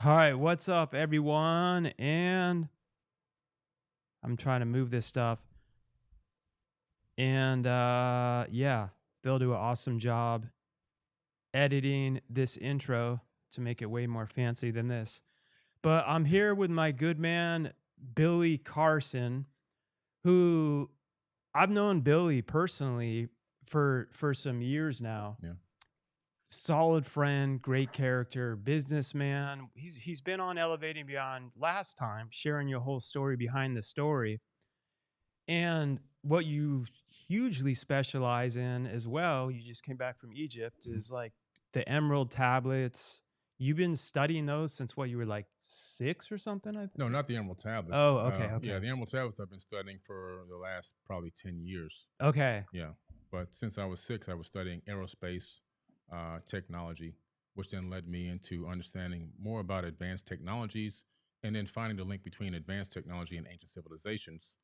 All right, what's up, everyone? And I'm trying to move this stuff. And yeah, they'll do an awesome job editing this intro to make it way more fancy than this. But I'm here with my good man, Billy Carson, who I've known Billy personally for some years now. Yeah. Solid friend, great character, businessman. He's been on Elevating Beyond last time, sharing your whole story behind the story. And what you hugely specialize in as well, you just came back from Egypt, Mhm. is like the emerald tablets. You've been studying those since what, you were like 6 or something, I No, think. not the Emerald Tablets. Oh, okay, Yeah, okay. the Emerald Tablets I've been studying for the last probably 10 years. Okay. Yeah. But since I was 6, I was studying aerospace technology, which then led me into understanding more about advanced technologies and then finding the link between advanced technology and ancient civilizations.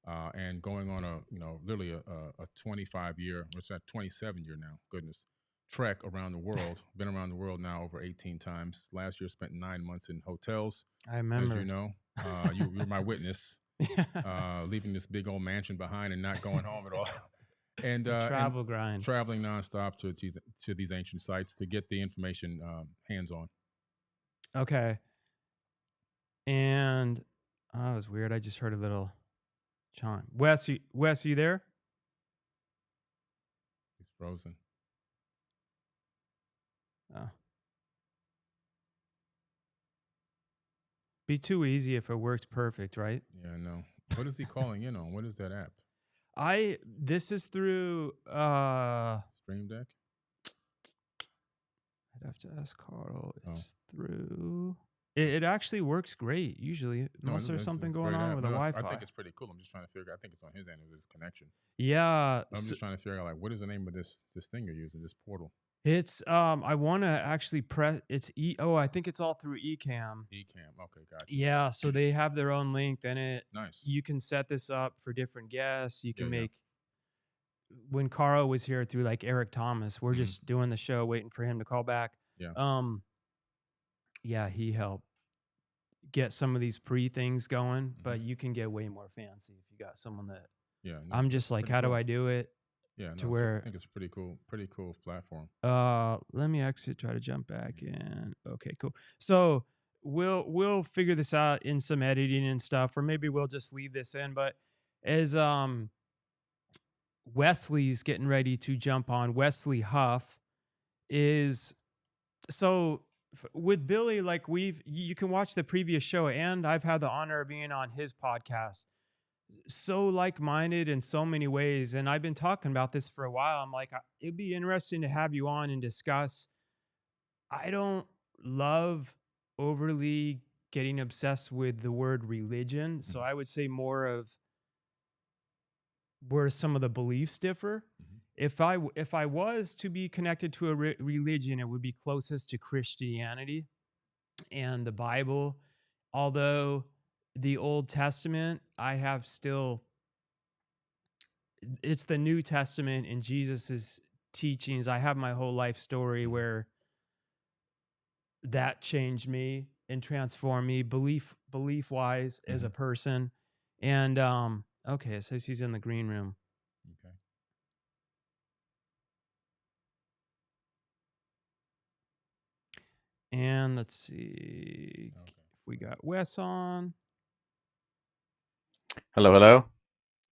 And going on literally a 25-year, what's that, 27-year now, goodness, trek around the world. Been around the world now over 18 times. Last year, spent 9 months in hotels, I as you remember. know. You're my witness, Yeah. leaving this big old mansion behind and not going home at all, The and travel grind. traveling nonstop to these ancient sites to get the information hands on. Okay. And oh, it was weird. I just heard a little chime. Wes, you there? He's frozen. Oh. Be too easy if it worked perfect, right? Yeah, no. What is he calling in on? What is that app? This is through Stream Deck? I'd have to ask Carl. Oh, It's through it actually works great usually, no, unless there's it's a something going great on app. with the No, I think Wi-Fi. it's pretty cool. I'm just trying to figure. I think it's on his end of his connection. Yeah, I'm just trying to figure out like what is the name of this thing you're using, this portal. it's I want to actually press it's I think it's all through Ecamm. Ecamm. Okay, gotcha. Yeah, so they have their own link, then Nice. you can set this up for different guests. You Yeah, can yeah. make when Carl was here through like Eric Thomas, we're Mhm. just doing the show waiting for him to call back. Yeah. Um yeah, he helped get some of these pre things going, but Mhm. you can get way more fancy if you got someone that Yeah. No, I'm just like, pretty how do cool. I do it Yeah. to No, I where think it's a pretty cool platform. let me exit, try to jump back in. Okay, cool. So we'll figure this out in some editing and stuff, or maybe we'll just leave this in. But as Wesley's getting ready to jump on, Wesley Huff is so with Billy, like you can watch the previous show, and I've had the honor of being on his podcast. So like-minded in so many ways, and I've been talking about this for a while. I'm like, it'd be interesting to have you on and discuss. I don't love overly getting obsessed with the word religion, so Mhm. I would say more of where some of the beliefs differ. Mhm. If I was to be connected to a religion, it would be closest to Christianity and the Bible. Although the Old Testament, I have still, it's the New Testament and Jesus's teachings. I have my whole life story Mhm. where that changed me and transformed me belief wise as a Mhm. person. And okay, it says he's in the green room. Okay. And let's see Okay. if we got Wes on. Hello, hello.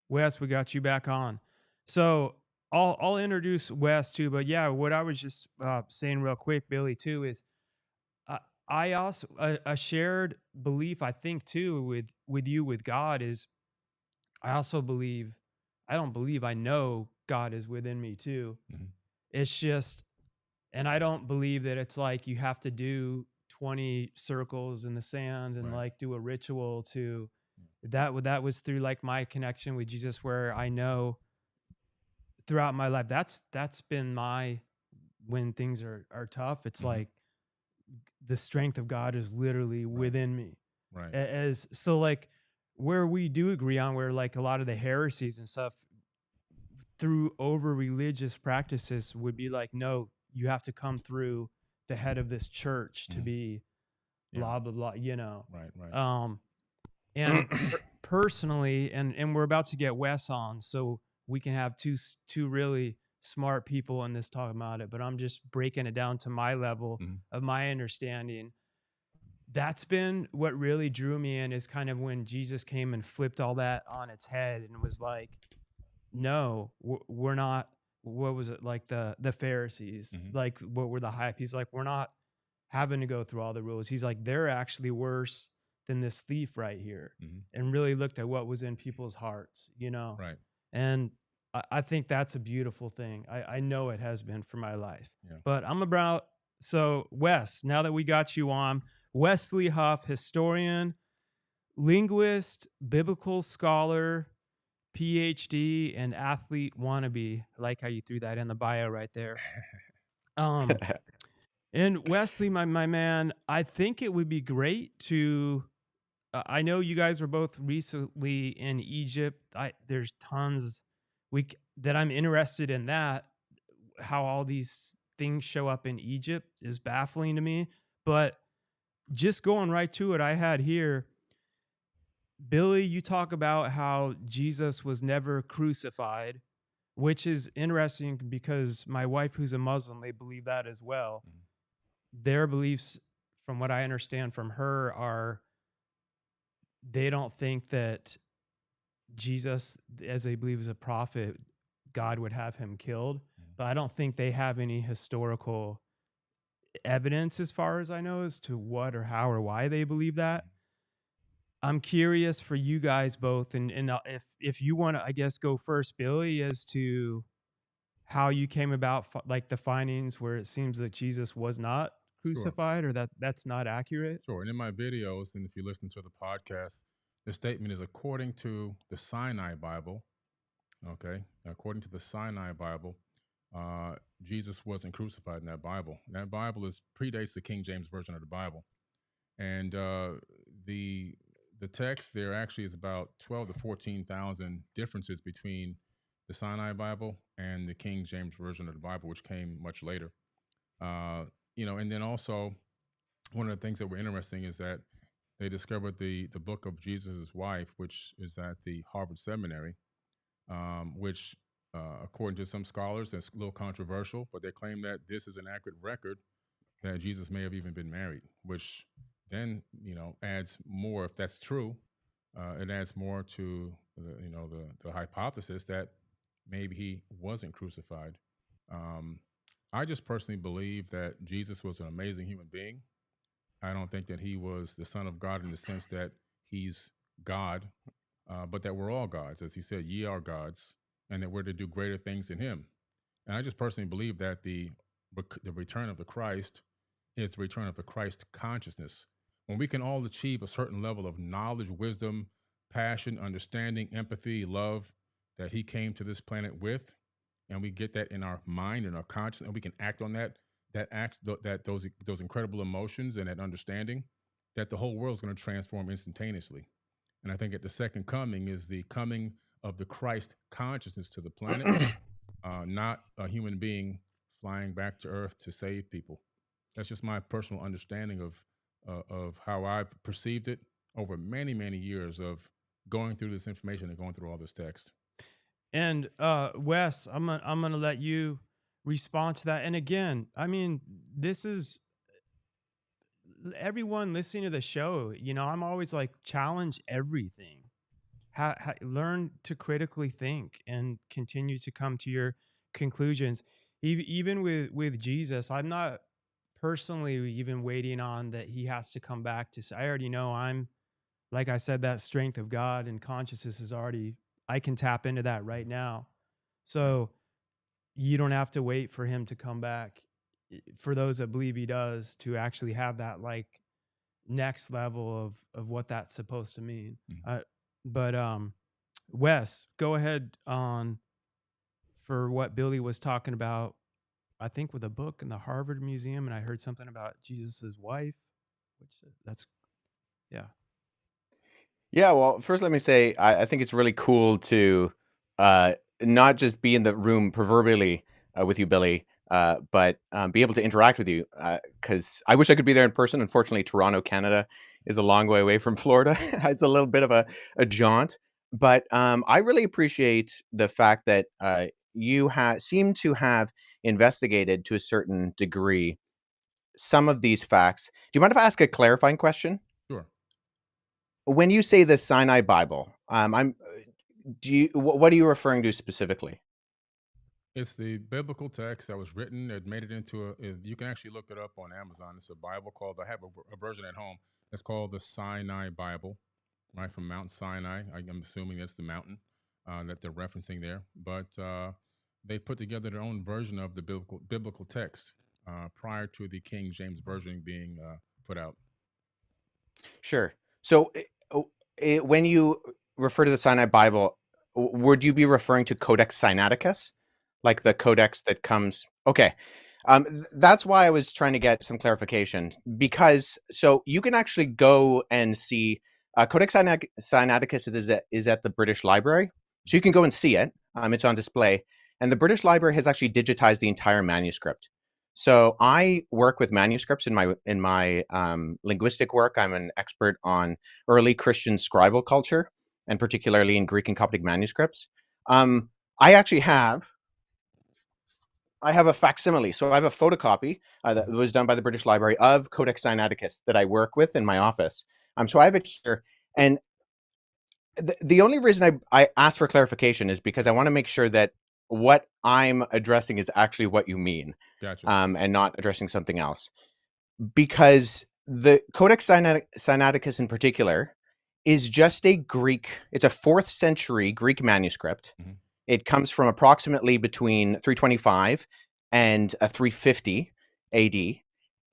Wes, we got you back on. So I'll introduce Wes too, but yeah, what I was just saying real quick, Billy, too, is uh, I also a shared belief I think too with you with God is I also believe I don't believe I know God is within me too. Mhm. It's just, and I don't believe that it's like you have to do 20 circles in the sand and Right. like do a ritual to Yeah. that was through like my connection with Jesus, where I know throughout my life that's been my when things are tough, it's Mhm. like the strength of God is literally Right. within me. Right. As so like where we do agree on where like a lot of the heresies and stuff through over religious practices would be like, no, you have to come through the head of this church to Mhm. be Yeah. blah blah blah, you know. Right. Right. Um, and personally, and we're about to get Wes on, so we can have two really smart people in this talking about it. But I'm just breaking it down to my level Mhm. of my understanding. That's been what really drew me in, is kind of when Jesus came and flipped all that on its head and was like, no, we're not. What was it, like the Pharisees, Mhm. like what were the hype? He's like, we're not having to go through all the rules. He's like, they're actually worse than this thief right here, Mhm. and really looked at what was in people's hearts, you know. Right. And I think that's a beautiful thing. I know it has been for my life. Yeah. But I'm about, so Wes, now that we got you on, Wesley Huff, historian, linguist, biblical scholar, PhD, and athlete wannabe. I like how you threw that in the bio right there. Um, and Wesley, my man, I think it would be great to. I know you guys were both recently in Egypt. There's tons that I'm interested in. That how all these things show up in Egypt is baffling to me. But just going right to it, I had here, Billy, you talk about how Jesus was never crucified, which is interesting because my wife, who's a Muslim, they believe that as well. Mhm. Their beliefs, from what I understand from her, are they don't think that Jesus, as they believe is a prophet, God would have him killed. Mhm. But I don't think they have any historical evidence, as far as I know, as to what or how or why they believe that. Mhm. I'm curious for you guys both, and if you want to, I guess, go first, Billy, as to how you came about, like the findings where it seems that Jesus was not Sure. crucified, or that's not accurate. Sure. And in my videos, and if you listen to the podcast, the statement is according to the Sinai Bible. Okay. According to the Sinai Bible, Jesus wasn't crucified in that Bible. That Bible is predates the King James version of the Bible, and the the text there actually is about 12 to 14,000 differences between the Sinai Bible and the King James version of the Bible, which came much later. Uh, and then also one of the things that were interesting is that they discovered the book of Jesus' wife, which is at the Harvard Seminary, which, according to some scholars, is a little controversial, but they claim that this is an accurate record that Jesus may have even been married, which then adds more. If that's true, it adds more to the hypothesis that maybe he wasn't crucified. Um, I just personally believe that Jesus was an amazing human being. I don't think that he was the Son of God in the sense that he's God, but that we're all gods. As he said, ye are gods, and that we're to do greater things in him. And I just personally believe that the return of the Christ is the return of the Christ consciousness. When we can all achieve a certain level of knowledge, wisdom, passion, understanding, empathy, love that he came to this planet with, and we get that in our mind and our conscience, and we can act on that those incredible emotions and that understanding, that the whole world is going to transform instantaneously. And I think at the second coming is the coming of the Christ consciousness to the planet, not a human being flying back to Earth to save people. That's just my personal understanding of how I've perceived it over many many years of going through this information and going through all this text. And Wes, I'm gonna let you respond to that. And again, I mean, this is everyone listening to the show. You know, I'm always like, challenge everything. Learn to critically think and continue to come to your conclusions. Even with Jesus, I'm not personally even waiting on that he has to come back to. I already know I'm, like I said, that strength of God and consciousness is already. I can tap into that right now. So you don't have to wait for him to come back. For those that believe he does, to actually have that like next level of what that's supposed to mean. Mhm. But Wes, go ahead on for what Billy was talking about. I think with a book in the Harvard Museum, and I heard something about Jesus's wife, which that's yeah. Yeah, well, first let me say I think it's really cool to not just be in the room proverbially with you, Billy, but be able to interact with you, because I wish I could be there in person. Unfortunately, Toronto, Canada is a long way away from Florida. It's a little bit of a jaunt, but I really appreciate the fact that you seem to have investigated to a certain degree some of these facts. Do you mind if I ask a clarifying question? Sure. When you say the Sinai Bible, what are you referring to specifically? It's the biblical text that was written. It made it into you can actually look it up on Amazon. It's a Bible called, I have a version at home. It's called the Sinai Bible, right, from Mount Sinai. I'm assuming it's the mountain that they're referencing there. But they put together their own version of the biblical text prior to the King James Version being put out. Sure. So, when you refer to the Sinai Bible, would you be referring to Codex Sinaiticus, like the codex that comes? Okay, that's why I was trying to get some clarification, because so you can actually go and see Codex Sinaiticus is at the British Library, so you can go and see it. It's on display, and the British Library has actually digitized the entire manuscript. So I work with manuscripts in my linguistic work. I'm an expert on early Christian scribal culture, and particularly in Greek and Coptic manuscripts. I actually have a facsimile. So I have a photocopy that was done by the British Library of Codex Sinaiticus that I work with in my office. So I have it here, and the only reason I asked for clarification is because I want to make sure that what I'm addressing is actually what you mean, Gotcha. and not addressing something else. Because the Codex Sinaiticus in particular is just it's a 4th century Greek manuscript. Mhm. It comes from approximately between 325 and 350 AD.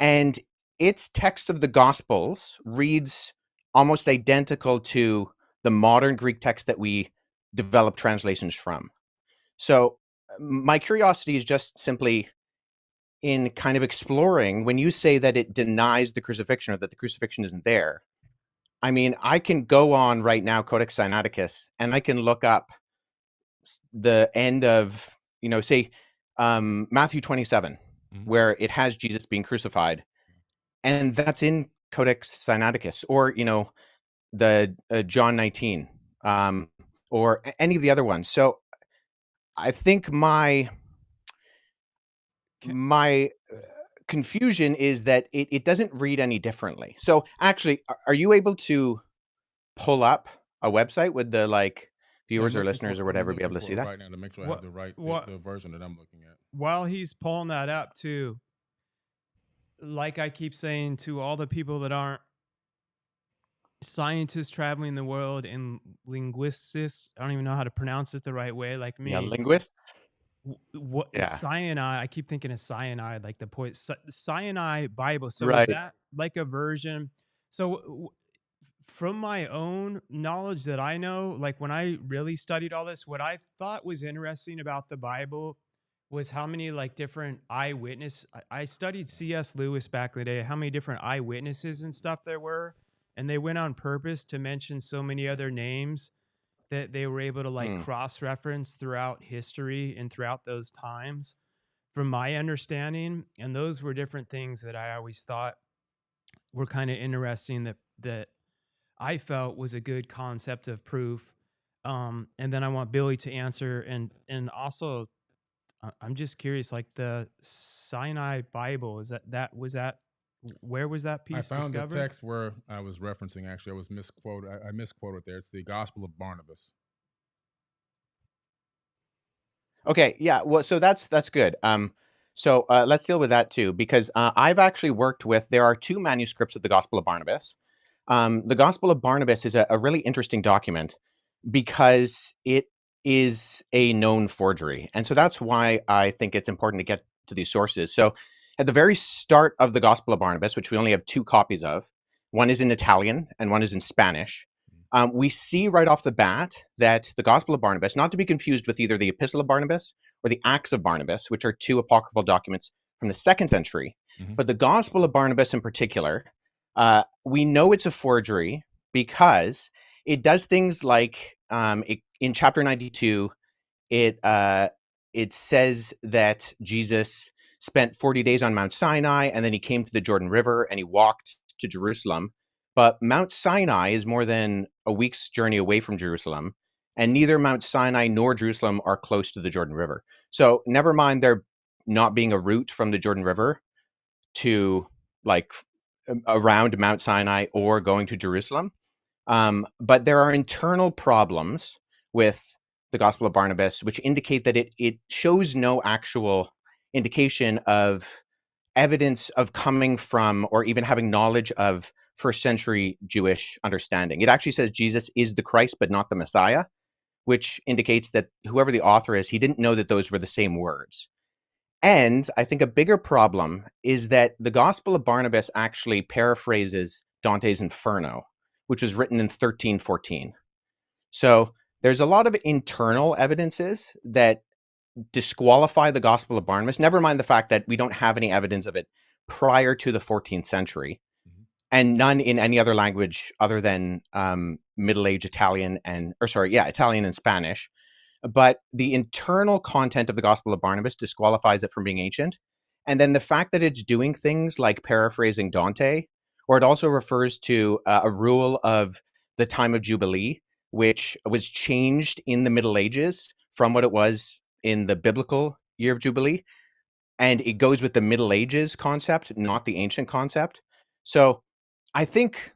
And its text of the Gospels reads almost identical to the modern Greek text that we develop translations from. So my curiosity is just simply in kind of exploring when you say that it denies the crucifixion or that the crucifixion isn't there. I mean, I can go on right now, Codex Sinaiticus, and I can look up the end of, say, Matthew 27, Mhm. where it has Jesus being crucified. And that's in Codex Sinaiticus, or, the John 19, or any of the other ones. So I think my Ca- my confusion is that it doesn't read any differently. So actually, are you able to pull up a website with the Yeah, I'm viewers or looking for listeners or I'm whatever be looking able to for see it that? right now to make sure I have What the right what the version that I'm looking at. while he's pulling that up too, like I keep saying to all the people that aren't scientists traveling the world and linguists, I don't even know how to pronounce it the right way, like Yeah, me. linguists. What Yeah, cyanide? I keep thinking of cyanide, like the poison cyanide Bible. So is right. that like a version? So from my own knowledge that I know, like when I really studied all this, what I thought was interesting about the Bible was how many like different eyewitness. I studied C.S. Lewis back in the day, how many different eyewitnesses and stuff there were. And they went on purpose to mention so many other names that they were able to like Hmm. cross reference throughout history and throughout those times, from my understanding. And those were different things that I always thought were kind of interesting that I felt was a good concept of proof. And then I want Billy to answer, and also I'm just curious, like the Sinai Bible, is that was that where was that I piece found the discovered? text where I was referencing. Actually, I was misquoted. I misquoted there. It's the Gospel of Barnabas. Okay, yeah. Well, so that's good. So let's deal with that too, because I've actually worked with. There are 2 manuscripts of the Gospel of Barnabas. The Gospel of Barnabas is a really interesting document because it is a known forgery, and so that's why I think it's important to get to these sources. So, at the very start of the Gospel of Barnabas, which we only have 2 copies of, one is in Italian and one is in Spanish. We see right off the bat that the Gospel of Barnabas, not to be confused with either the Epistle of Barnabas or the Acts of Barnabas, which are 2 apocryphal documents from the 2nd century, Mm-hmm. but the Gospel of Barnabas in particular, we know it's a forgery because it does things like in chapter 92, it says that Jesus spent 40 days on Mount Sinai, and then he came to the Jordan River and he walked to Jerusalem. But Mount Sinai is more than a week's journey away from Jerusalem, and neither Mount Sinai nor Jerusalem are close to the Jordan River. So never mind there not being a route from the Jordan River to like around Mount Sinai or going to Jerusalem. But there are internal problems with the Gospel of Barnabas, which indicate that it shows no actual indication of evidence of coming from or even having knowledge of first century Jewish understanding. It actually says Jesus is the Christ, but not the Messiah, which indicates that whoever the author is, he didn't know that those were the same words. And I think a bigger problem is that the Gospel of Barnabas actually paraphrases Dante's Inferno, which was written in 1314. So there's a lot of internal evidences that disqualify the Gospel of Barnabas, never mind the fact that we don't have any evidence of it prior to the 14th century, and none in any other language other than Middle Age Italian Italian and Spanish. But the internal content of the Gospel of Barnabas disqualifies it from being ancient. And then the fact that it's doing things like paraphrasing Dante, or it also refers to a rule of the time of Jubilee, which was changed in the Middle Ages from what it was in the biblical year of Jubilee. And it goes with the Middle Ages concept, not the ancient concept. So I think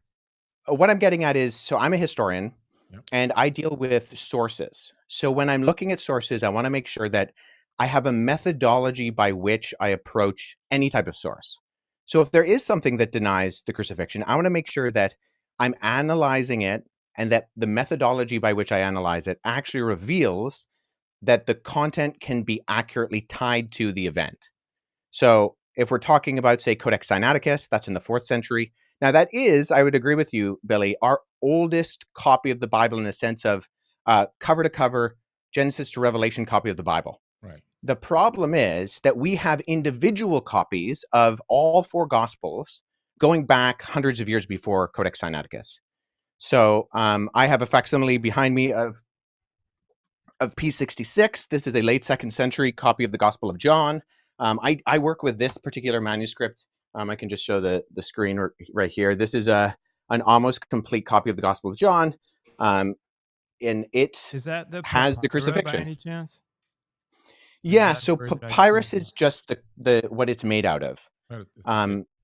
what I'm getting at is, so I'm a historian. Yep. And I deal with sources. So when I'm looking at sources, I want to make sure that I have a methodology by which I approach any type of source. So if there is something that denies the crucifixion, I want to make sure that I'm analyzing it and that the methodology by which I analyze it actually reveals that the content can be accurately tied to the event. So if we're talking about, say, Codex Sinaiticus, that's in the 4th century. Now that is, I would agree with you, Billy, our oldest copy of the Bible in the sense of cover to cover, Genesis to Revelation copy of the Bible. Right. The problem is that we have individual copies of all 4 Gospels going back hundreds of years before Codex Sinaiticus. So I have a facsimile behind me of P66. This is a late 2nd century copy of the Gospel of John. I work with this particular manuscript. I can just show the screen right here. This is an almost complete copy of the Gospel of John. And it Is that the has the papyrus by crucifixion. any chance? Yeah, that so word that I papyrus see? is just the what it's made out of.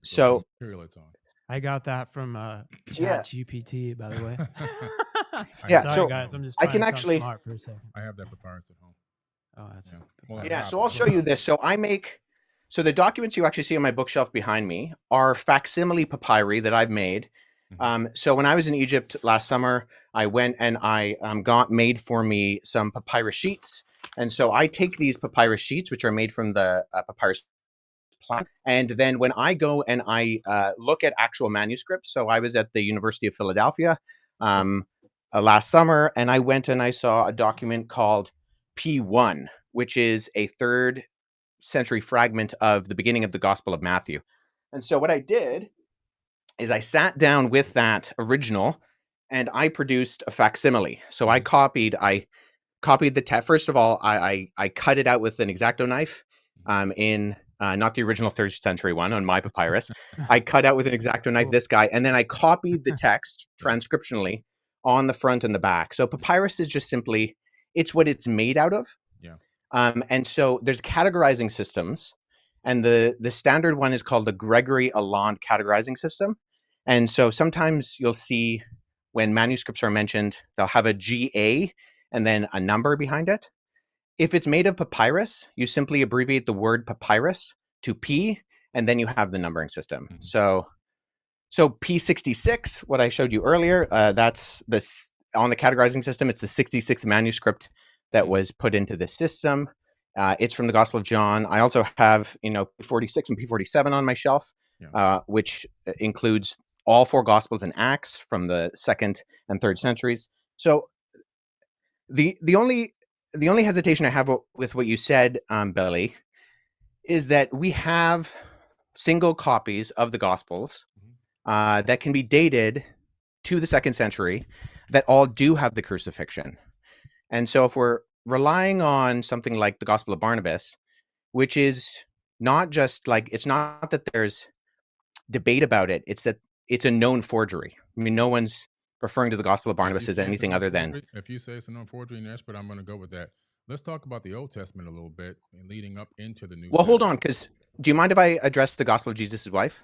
So material it's on. I got that from Yeah. ChatGPT, by the way. Yeah, Sorry, so guys. I'm just I trying can to sound actually- smart for a second. I have that papyrus at home. Oh, that's Yeah. Well, Yeah, I so I'll show you this. So the documents you actually see on my bookshelf behind me are facsimile papyri that I've made. So when I was in Egypt last summer, I went and I made for me some papyrus sheets. And so I take these papyrus sheets, which are made from the papyrus plant. And then when I go and I look at actual manuscripts, so I was at the University of Philadelphia last summer, and I went and I saw a document called P1, which is a 3rd century fragment of the beginning of the Gospel of Matthew. And so what I did is I sat down with that original and I produced a facsimile. So I copied the text. First of all, I cut it out with an X-Acto knife in not the original 3rd century one on my papyrus. I cut out with an X-Acto knife this guy, and then I copied the text transcriptionally on the front and the back. So papyrus is just simply, it's what it's made out of. Yeah. And so there's categorizing systems, and the standard one is called the Gregory Alland categorizing system. And so sometimes you'll see when manuscripts are mentioned, they'll have a GA and then a number behind it. If it's made of papyrus, you simply abbreviate the word papyrus to P, and then you have the numbering system. So P66, what I showed you earlier, that's this on the categorizing system. It's the 66th manuscript that was put into the system. It's from the Gospel of John. I also have, P46 and P47 on my shelf, which includes all 4 Gospels and Acts from the 2nd and 3rd centuries. So the only hesitation I have with what you said, Billy, is that we have single copies of the Gospels that can be dated to the 2nd century that all do have the crucifixion. And so if we're relying on something like the Gospel of Barnabas, which is not just like it's not that there's debate about it, it's that it's a known forgery. I mean, no one's referring to the Gospel of If Barnabas you as say it's a anything known other than. forgery, if you say it's a known forgery and you're expert, I'm going to go with that. Let's talk about the Old Testament a little bit and leading up into the New Well, hold on, Testament. because do you mind if I address the Gospel of Jesus' wife?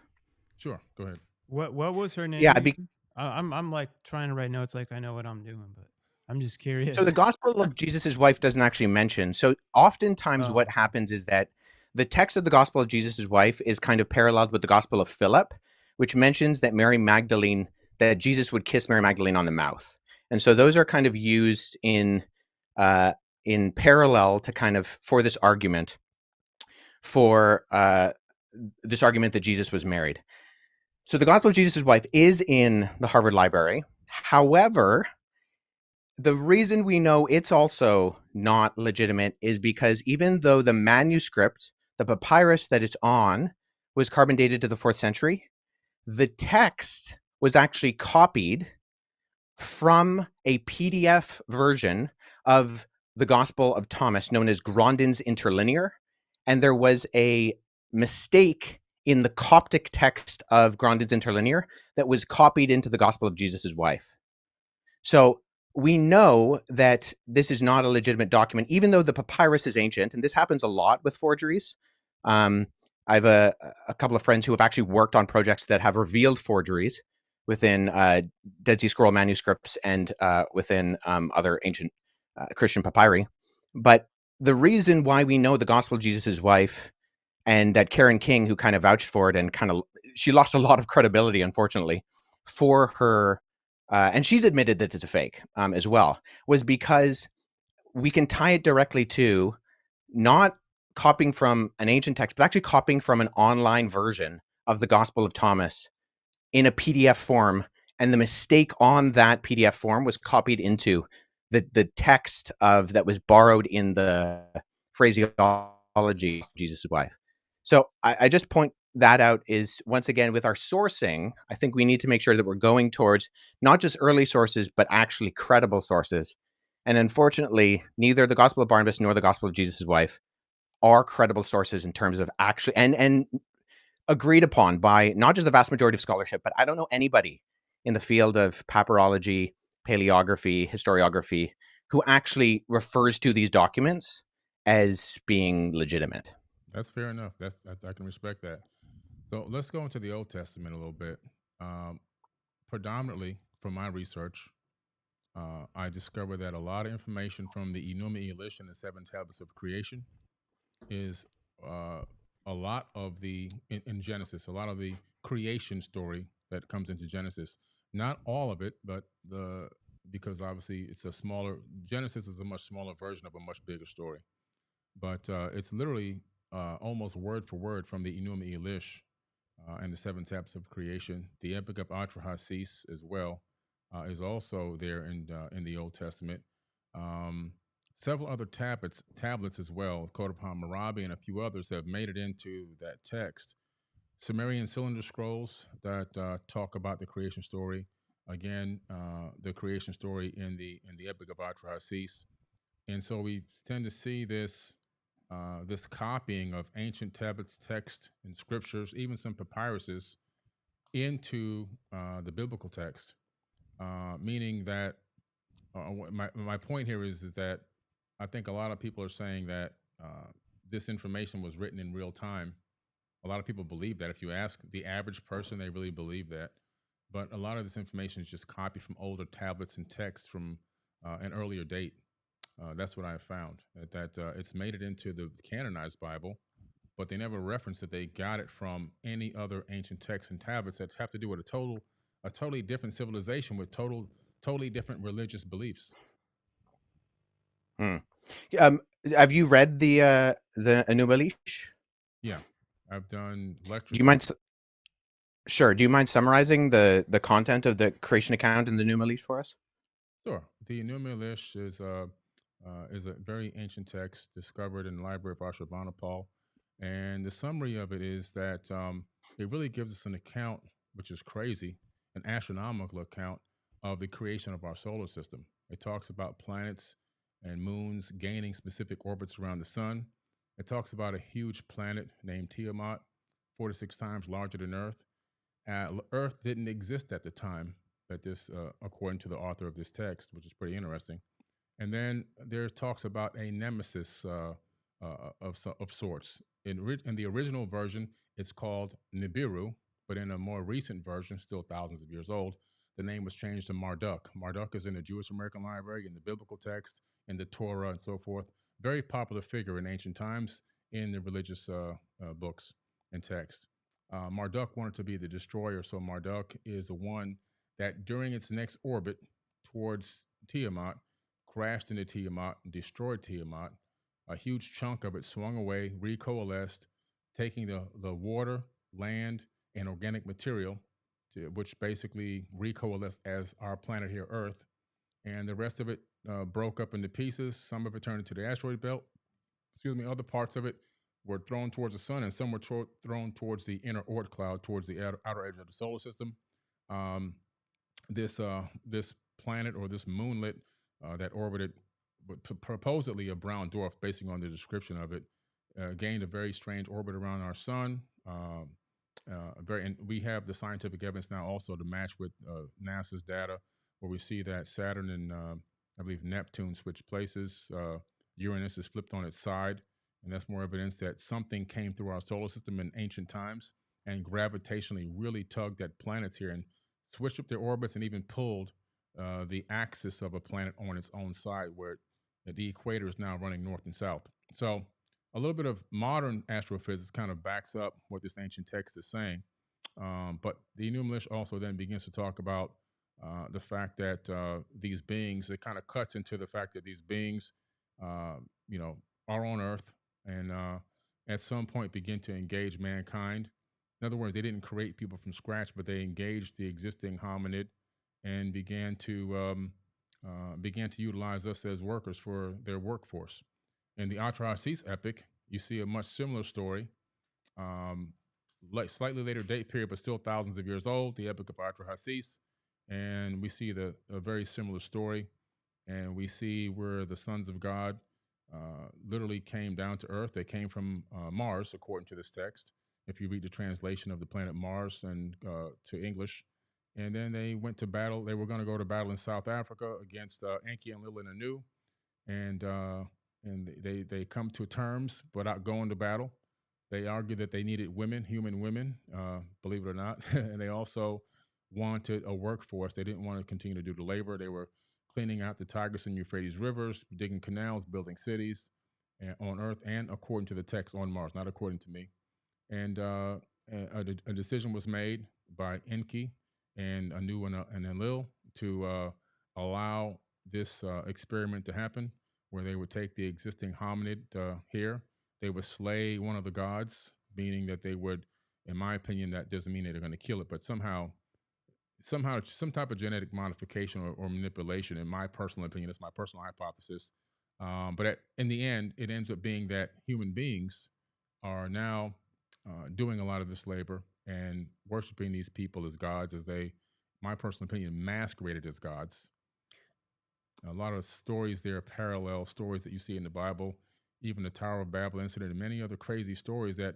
Sure, go ahead. What was her name Yeah, again? I'm like trying to write notes like I know what I'm doing, but I'm just so the curious. Gospel of Jesus' wife doesn't actually mention. So oftentimes Oh, what happens is that the text of the Gospel of Jesus' wife is kind of paralleled with the Gospel of Philip, which mentions that that Jesus would kiss Mary Magdalene on the mouth. And so those are kind of used uh, in parallel to kind of for this argument that Jesus was married. So the Gospel of Jesus' wife is in the Harvard Library. However, the reason we know it's also not legitimate is because even though the manuscript, the papyrus that it's on, was carbon dated to the 4th century, the text was actually copied from a PDF version of the Gospel of Thomas known as Grandin's Interlinear. And there was a mistake in the Coptic text of Grandin's Interlinear that was copied into the Gospel of Jesus' wife. So we know that this is not a legitimate document, even though the papyrus is ancient, and this happens a lot with forgeries. I have a couple of friends who have actually worked on projects that have revealed forgeries within Dead Sea Scroll manuscripts and within other ancient Christian papyri. But the reason why we know the Gospel of Jesus' wife and that Karen King, who kind of vouched for it and she lost a lot of credibility, unfortunately, for her, and she's admitted that it's a fake as well, was because we can tie it directly to not copying from an ancient text, but actually copying from an online version of the Gospel of Thomas in a PDF form. And the mistake on that PDF form was copied into the text of that was borrowed in the phraseology of Jesus' wife. So I just point that out is once again with our sourcing, I think we need to make sure that we're going towards not just early sources, but actually credible sources. And unfortunately, neither the Gospel of Barnabas nor the Gospel of Jesus' wife are credible sources in terms of actually and agreed upon by not just the vast majority of scholarship, but I don't know anybody in the field of papyrology, paleography, historiography who actually refers to these documents as being legitimate. That's fair enough. I can respect that. So let's go into the Old Testament a little bit. Um, Predominantly, from my research, I discovered that a lot of information from the Enuma Elish and the Seven Tablets of Creation is uh, a lot of in Genesis, a lot of the creation story that comes into Genesis. Not all of it, but because obviously it's a smaller Genesis is a much smaller version of a much bigger story. But it's literally almost word for word from the Enuma Elish and the Seven Tablets of Creation. The Epic of Atrahasis as well is also there in the Old Testament. Um, Several other tablets as well, Code of Hammurabi and a few others have made it into that text. Sumerian cylinder scrolls that talk about the creation story. Again, the creation story in the Epic of Atrahasis. And so we tend to see this copying of ancient tablets, text, and scriptures, even some papyruses, into the biblical text, meaning that my point here is that I think a lot of people are saying that this information was written in real time. A lot of people believe that. If you ask the average person, they really believe that. But a lot of this information is just copied from older tablets and texts from an earlier date. That's what I have found. That it's made it into the canonized Bible, but they never reference that they got it from any other ancient texts and tablets that have to do with a totally different civilization with totally different religious beliefs. Hmm. Have you read the Enuma Elish? Yeah, I've done Do you lectures on mind? it. Sure. Do you mind summarizing the content of the creation account in the Enuma Elish for us? Sure. The Enuma Elish is a very ancient text discovered in the Library of Ashurbanipal, and the summary of it is that it really gives us an account, which is crazy, an astronomical account of the creation of our solar system. It talks about planets and moons gaining specific orbits around the sun. It talks about a huge planet named Tiamat, 46 times larger than Earth. Earth didn't exist at the time that this, according to the author of this text, which is pretty interesting. And then there talks about a nemesis of sorts. In the original version, it's called Nibiru, but in a more recent version, still thousands of years old, the name was changed to Marduk. Marduk is in the Jewish American Library, in the biblical text, in the Torah, and so forth. Very popular figure in ancient times in the religious books and text. Marduk wanted to be the destroyer, so Marduk is the one that during its next orbit towards Tiamat crashed into Tiamat and destroyed Tiamat. A huge chunk of it swung away, recoalesced, taking the water, land, and organic material, which basically recoalesced as our planet here, Earth. And the rest of it broke up into pieces. Some of it turned into the asteroid belt. Excuse me. Other parts of it were thrown towards the sun, and some were thrown towards the inner Oort cloud, towards the outer edge of the solar system. This planet, or this moonlet that orbited supposedly a brown dwarf, basing on the description of it, gained a very strange orbit around our sun. And we have the scientific evidence now also to match with NASA's data, where we see that Saturn and I believe Neptune switch places. Uranus is flipped on its side, and that's more evidence that something came through our solar system in ancient times and gravitationally really tugged at planets here and switched up their orbits and even pulled the axis of a planet on its own side, where the equator is now running north and south. So a little bit of modern astrophysics kind of backs up what this ancient text is saying. But the Enumilish also then begins to talk about the fact that these beings, it kind of cuts into the fact that these beings, are on Earth and at some point begin to engage mankind. In other words, they didn't create people from scratch, but they engaged the existing hominid and began to utilize us as workers for their workforce. In the Atrahasis epic, you see a much similar story, like slightly later date period, but still thousands of years old, the Epic of Atrahasis. And we see a very similar story. And we see where the sons of God literally came down to Earth. They came from Mars, according to this text, if you read the translation of the planet Mars and to English. And then they went to battle. They were going to go to battle in South Africa against Enki and Lil and Anu. And they come to terms without going to battle. They argued that they needed women, human women, believe it or not. And they also wanted a workforce. They didn't want to continue to do the labor. They were cleaning out the Tigris and Euphrates rivers, digging canals, building cities on Earth, and according to the text on Mars, not according to me. And a decision was made by Enki and Anu and Enlil to allow this experiment to happen, where they would take the existing hominid here. They would slay one of the gods, meaning that they would, in my opinion, that doesn't mean that they're going to kill it, but somehow, some type of genetic modification or manipulation, in my personal opinion, that's my personal hypothesis. But in the end, it ends up being that human beings are now doing a lot of this labor and worshiping these people as gods, as they, my personal opinion, masqueraded as gods. A lot of stories there, parallel stories that you see in the Bible, even the Tower of Babel incident, and many other crazy stories that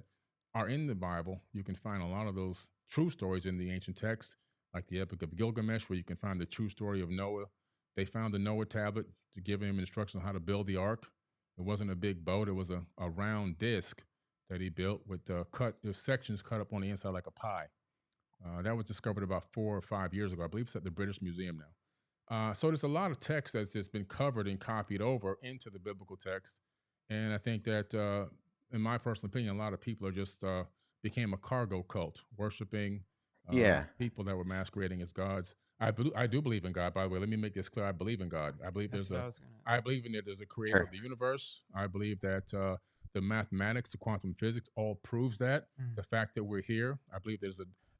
are in the Bible. You can find a lot of those true stories in the ancient text, like the Epic of Gilgamesh, where you can find the true story of Noah. They found the Noah tablet to give him instructions on how to build the ark. It wasn't a big boat. It was a round disc that he built with sections cut up on the inside like a pie. That was discovered about 4 or 5 years ago. I believe it's at the British Museum now. So there's a lot of text that's just been covered and copied over into the biblical text. And I think that, in my personal opinion, a lot of people are just became a cargo cult, worshiping people that were masquerading as gods. I do believe in God, by the way. Let me make this clear. I believe in God. I believe there's a creator of the universe. I believe that the mathematics, the quantum physics, all proves that. The fact that we're here, I believe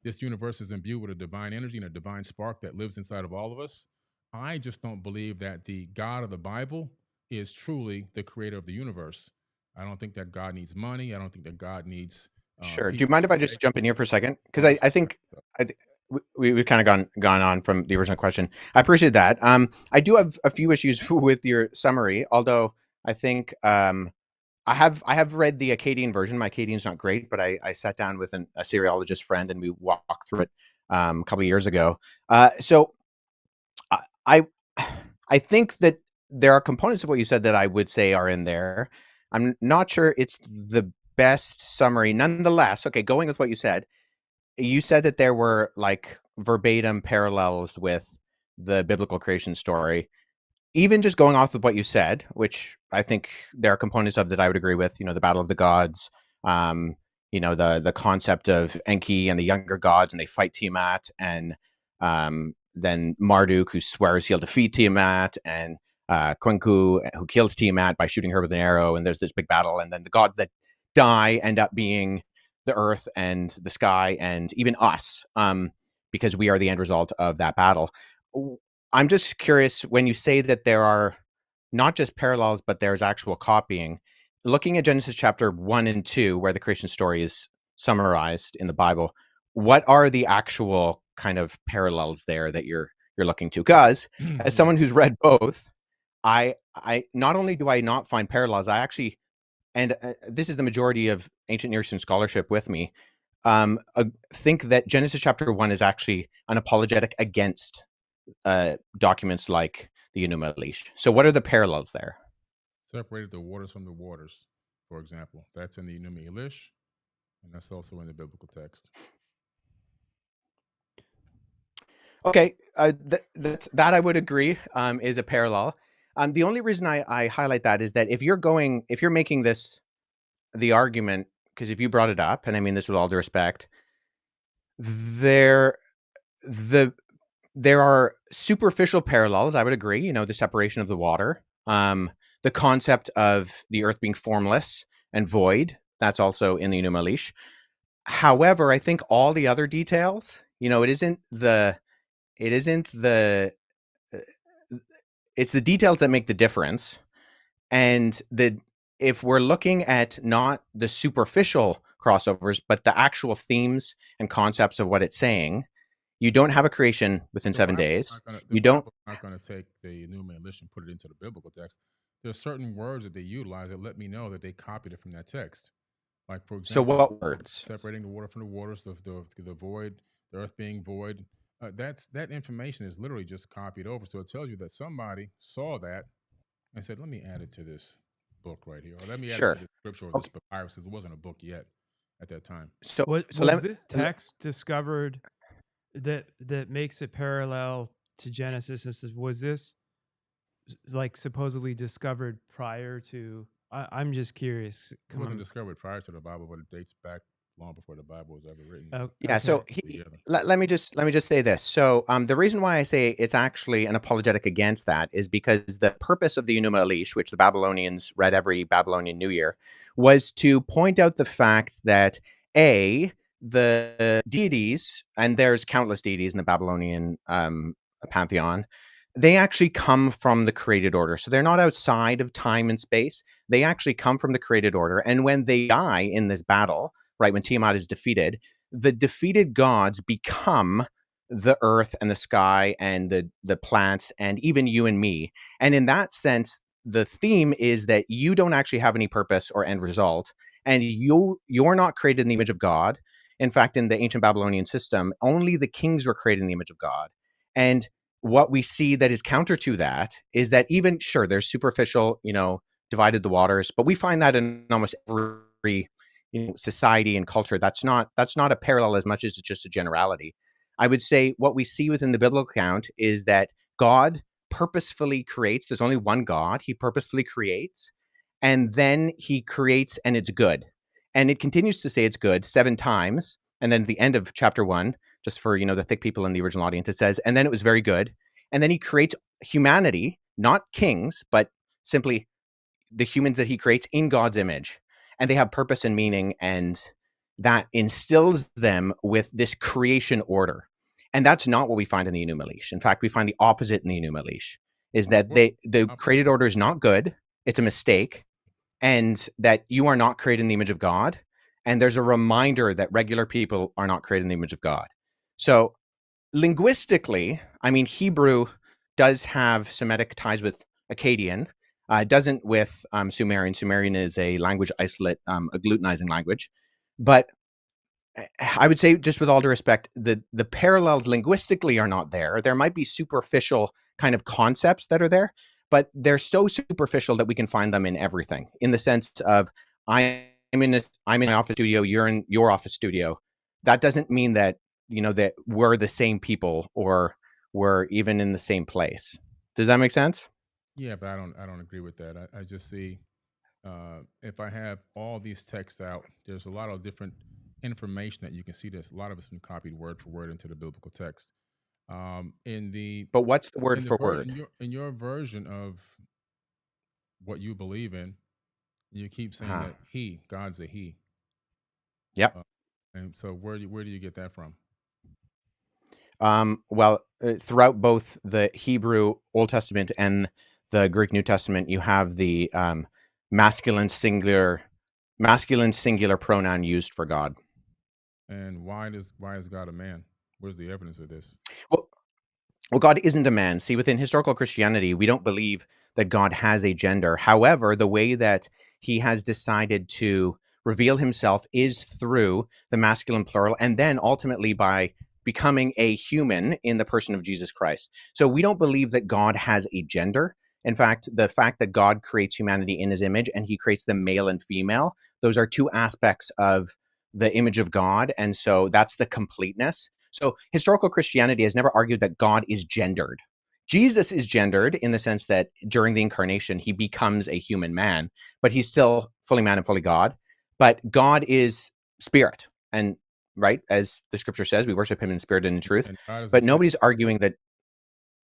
this universe is imbued with a divine energy and a divine spark that lives inside of all of us. I just don't believe that the God of the Bible is truly the creator of the universe. I don't think that God needs money. I don't think that God needs. Sure. Do you mind if I just jump in here for a second? Because I think we've kind of gone on from the original question. I appreciate that. I do have a few issues with your summary, although I think I have read the Akkadian version. My Akkadian's not great, but I sat down with a Syriologist friend and we walked through it a couple of years ago. So I I think that there are components of what you said that I would say are in there. I'm not sure it's the best summary. Nonetheless, okay, going with what you said that there were like verbatim parallels with the biblical creation story. Even just going off of what you said, which I think there are components of that I would agree with, the battle of the gods, um, the concept of Enki and the younger gods, and they fight Tiamat, and then Marduk, who swears he'll defeat Tiamat, and Kwenku, who kills Tiamat by shooting her with an arrow, and there's this big battle, and then the gods that die end up being the earth and the sky and even us, because we are the end result of that battle. I'm just curious, when you say that there are not just parallels, but there's actual copying, looking at Genesis chapter 1 and 2, where the creation story is summarized in the Bible, what are the actual kind of parallels there that you're looking to? Because as someone who's read both, I not only do I not find parallels, I actually, and this is the majority of ancient Near Eastern scholarship with me, think that Genesis chapter 1 is actually an apologetic against documents like the Enuma Elish. So what are the parallels there? Separated the waters from the waters, for example. That's in the Enuma Elish, and that's also in the biblical text. Okay, that I would agree is a parallel. The only reason I highlight that is that if you're making this the argument, because if you brought it up, and I mean this with all due respect, there are superficial parallels. I would agree. The separation of the water, the concept of the earth being formless and void. That's also in the Enuma Elish. However, I think all the other details, it's the details that make the difference. And if we're looking at not the superficial crossovers, but the actual themes and concepts of what it's saying, you don't have a creation within 7 days. The Bible's not going to take the Enuma Elish and put it into the biblical text. There are certain words that they utilize that let me know that they copied it from that text. Like, for example, so what words? Separating the water from the waters, the void, the earth being void. That information is literally just copied over. So it tells you that somebody saw that and said, let me add it to this book right here. Or let me add it to this scripture or this papyrus, because it wasn't a book yet at that time. So was this text discovered that makes it parallel to Genesis? Was this like supposedly discovered prior to? I'm just curious. It wasn't discovered prior to the Bible, but it dates back long before the Bible was ever written. Yeah. So let me just say this. So the reason why I say it's actually an apologetic against that is because the purpose of the Enuma Elish, which the Babylonians read every Babylonian New Year, was to point out the fact that the deities, and there's countless deities in the Babylonian pantheon, they actually come from the created order. So they're not outside of time and space. They actually come from the created order. And when they die in this battle, right, when Tiamat is defeated, the defeated gods become the earth and the sky and the plants and even you and me. And in that sense, the theme is that you don't actually have any purpose or end result, and you're not created in the image of God. In fact, in the ancient Babylonian system, only the kings were created in the image of God. And what we see that is counter to that is that even, sure, there's superficial, divided the waters, but we find that in almost every society and culture. That's not a parallel as much as it's just a generality. I would say what we see within the biblical account is that God purposefully creates. There's only one God. He purposefully creates, and then he creates, and it's good. And it continues to say it's good 7 times. And then at the end of chapter 1, just for, the thick people in the original audience, it says, and then it was very good. And then he creates humanity, not kings, but simply the humans that he creates in God's image. And they have purpose and meaning, and that instills them with this creation order. And that's not what we find in the Enuma Elish. In fact, we find the opposite in the Enuma Elish, is that the created order is not good. It's a mistake. And that you are not created in the image of God. And there's a reminder that regular people are not created in the image of God. So linguistically, I mean, Hebrew does have Semitic ties with Akkadian. It doesn't with Sumerian. Sumerian is a language isolate, agglutinizing language. But I would say, just with all due respect, the parallels linguistically are not there. There might be superficial kind of concepts that are there, but they're so superficial that we can find them in everything. In the sense of, I'm in my office studio, you're in your office studio. That doesn't mean that that we're the same people or we're even in the same place. Does that make sense? Yeah, but I don't agree with that. I just see if I have all these texts out, there's a lot of different information that you can see. There's a lot of it's been copied word for word into the biblical text. In the But what's the word in the for ver- word? in your version of what you believe in, you keep saying Huh. that God's a he, Yep. uh, and so where do you get that from? Well, throughout both the Hebrew Old Testament and the Greek New Testament, you have the masculine singular masculine singular pronoun used for God. And why is God a man? Where's the evidence of this? Well, well, God isn't a man. See, within historical Christianity, we don't believe that God has a gender. However, the way that he has decided to reveal himself is through the masculine plural, and then ultimately by becoming a human in the person of Jesus Christ. So we don't believe that God has a gender. In fact, the fact that God creates humanity in his image and he creates them male and female, those are two aspects of the image of God. And so that's the completeness. So historical Christianity has never argued that God is gendered. Jesus is gendered in the sense that during the incarnation, he becomes a human man, but he's still fully man and fully God. But God is spirit. And right, as the scripture says, we worship him in spirit and in truth. And God is the But same. nobody's arguing that.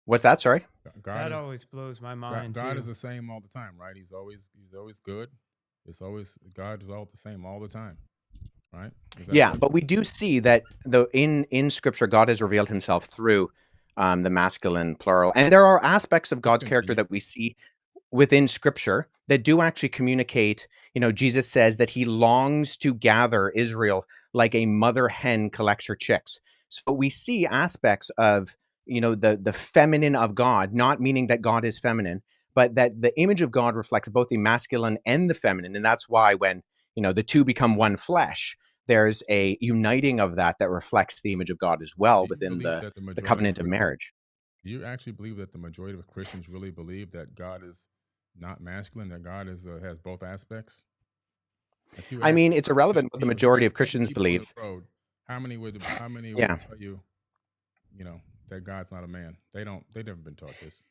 What's that? Sorry. God That is always blows my mind God is too. the same all the time, right? He's always good. It's always God is all the same all the time, right? Is that Yeah, correct? but we do see that the in scripture, God has revealed himself through the masculine plural. And there are aspects of Let's God's character continue. that we see within scripture that do actually communicate. Jesus says that he longs to gather Israel like a mother hen collects her chicks. So we see aspects of the feminine of God, not meaning that God is feminine, but that the image of God reflects both the masculine and the feminine. And that's why when the two become one flesh, there's a uniting of that reflects the image of God as well Do you within believe the that the majority of covenant of Chri- marriage. Do you actually believe that the majority of Christians really believe that God is not masculine, that God is has both aspects? If you I ask mean, it's irrelevant what the if you majority ask of 10 Christians people on the believe. road, how many would Yeah. tell you, that God's not a man? They've never been taught this.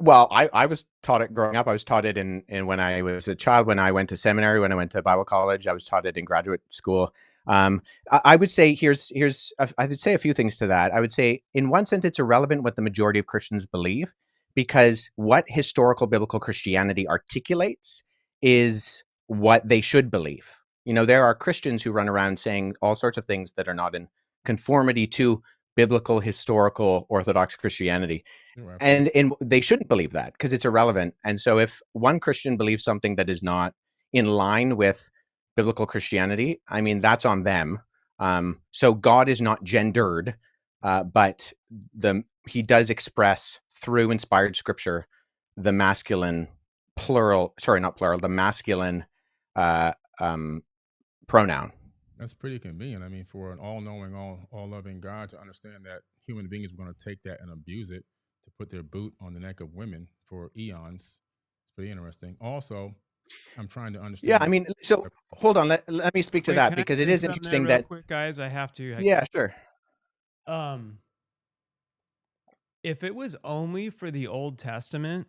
Well, I was taught it growing up. I was taught it in when I was a child, when I went to seminary, when I went to Bible college. I was taught it in graduate school. I would say I would say a few things to that. I would say, in one sense, it's irrelevant what the majority of Christians believe, because what historical biblical Christianity articulates is what they should believe. There are Christians who run around saying all sorts of things that are not in conformity to biblical, historical, Orthodox Christianity, You're absolutely and they shouldn't believe that because it's irrelevant. And so if one Christian believes something that is not in line with biblical Christianity, I mean, that's on them. So God is not gendered, but he does express through inspired scripture the masculine plural, sorry, not plural, the masculine uh, um, pronoun. That's pretty convenient. I mean, for an all-knowing, all loving God to understand that human beings were going to take that and abuse it to put their boot on the neck of women for eons. It's pretty interesting. Also, I'm trying to Yeah, understand I this. mean, so hold on, let me speak to Wait, that, can I because it say is something there interesting real that. quick, guys? I have to. Yeah, sure. Um, if it was only for the Old Testament,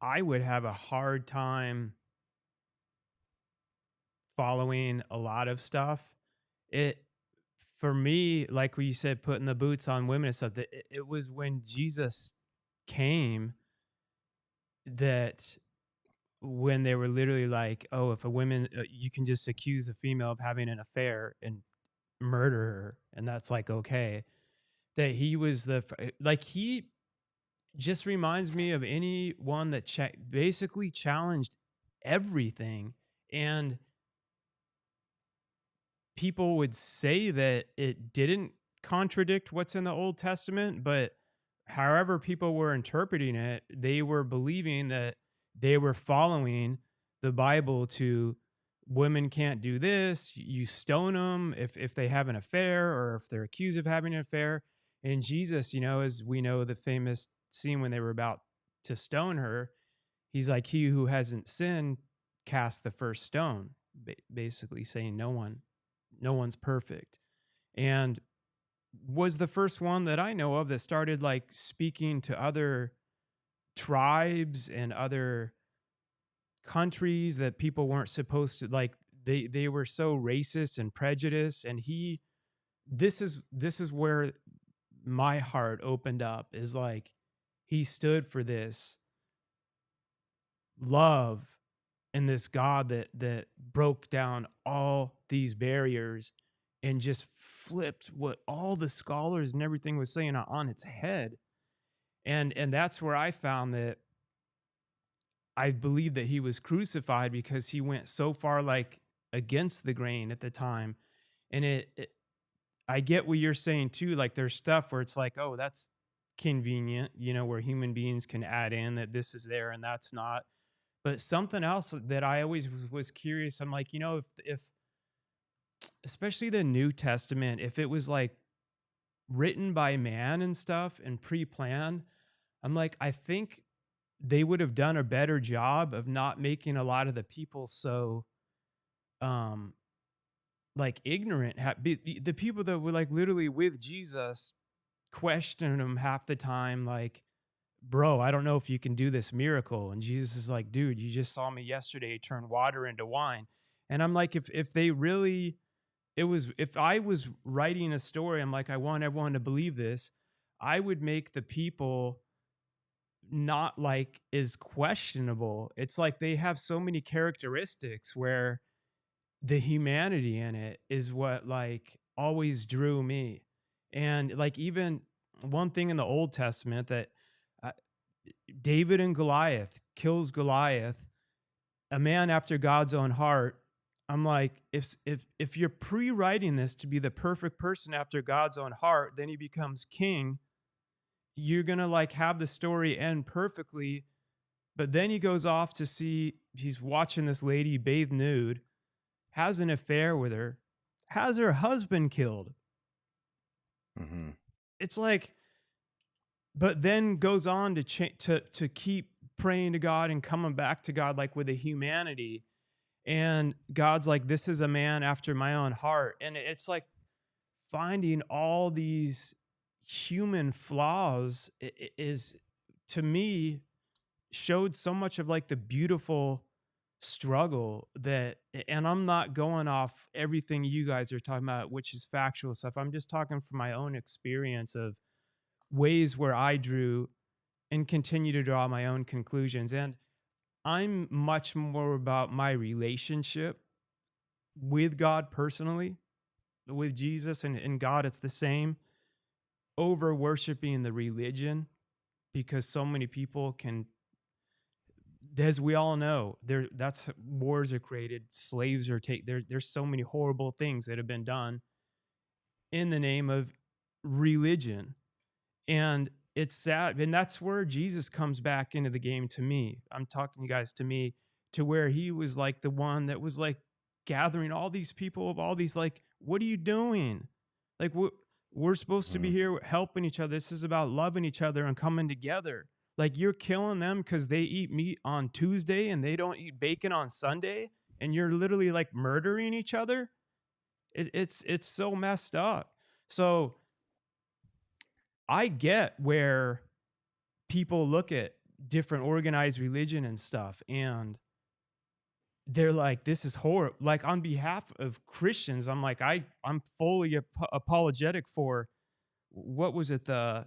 I would have a hard time following a lot of stuff. It For me, like we said, putting the boots on women and stuff. That it was when Jesus came that when they were literally like, "Oh, if a woman, you can just accuse a female of having an affair and murder her, and that's like okay." That he was like he just reminds me of anyone that basically challenged everything. And people would say that it didn't contradict what's in the Old Testament, but however people were interpreting it, they were believing that they were following the Bible to women can't do this, you stone them if they have an affair or if they're accused of having an affair. And Jesus, as we know the famous scene when they were about to stone her, he's like, he who hasn't sinned cast the first stone, basically saying no one's perfect. And was the first one that I know of that started like speaking to other tribes and other countries that people weren't supposed to, like, they were so racist and prejudiced. And this is where my heart opened up, is like he stood for this love and this God that broke down all these barriers and just flipped what all the scholars and everything was saying on its head. And that's where I found that I believe that he was crucified, because he went so far like against the grain at the time. And I get what you're saying too. Like there's stuff where it's like, oh, that's convenient, where human beings can add in that this is there and that's not. But something else that I always was curious, I'm like, if especially the New Testament, if it was like written by man and stuff and pre-planned, I'm like, I think they would have done a better job of not making a lot of the people so um like ignorant. The people that were like literally with Jesus questioning him half the time, like, bro, I don't know if you can do this miracle. And Jesus is like, dude, you just saw me yesterday turn water into wine. And I'm like, if they really, if I was writing a story, I'm like, I want everyone to believe this, I would make the people not like is questionable. It's like they have so many characteristics where the humanity in it is what like always drew me. And like even one thing in the Old Testament that uh, David and Goliath kills Goliath, a man after God's own heart. I'm like, if you're pre-writing this to be the perfect person after God's own heart, then he becomes king. You're gonna like have the story end perfectly, but then he goes off to see, he's watching this lady bathe nude, has an affair with her, has her husband killed. Hmm. It's like, but then goes on to to keep praying to God and coming back to God like with a humanity. And God's like, this is a man after my own heart. And it's like finding all these human flaws is, to me, showed so much of like the beautiful struggle that, and I'm not going off everything you guys are talking about, which is factual stuff. I'm just talking from my own experience of ways where I drew and continue to draw my own conclusions. And I'm much more about my relationship with God personally, with Jesus and God. It's the same, over worshiping the religion, because so many people can, as we all know, that's wars are created, slaves are there's so many horrible things that have been done in the name of religion. And it's sad. And that's where Jesus comes back into the game to me. I'm talking you guys to me, to where he was like the one that was like gathering all these people of all these, like, what are you doing? Like, we're supposed to be Hmm. here helping each other. This is about loving each other and coming together. Like, you're killing them because they eat meat on Tuesday and they don't eat bacon on Sunday. And you're literally like murdering each other. It's so messed up. So I get where people look at different organized religion and stuff, and they're like, this is horrible. Like, on behalf of Christians, I'm like, I'm fully apologetic for, what was it, the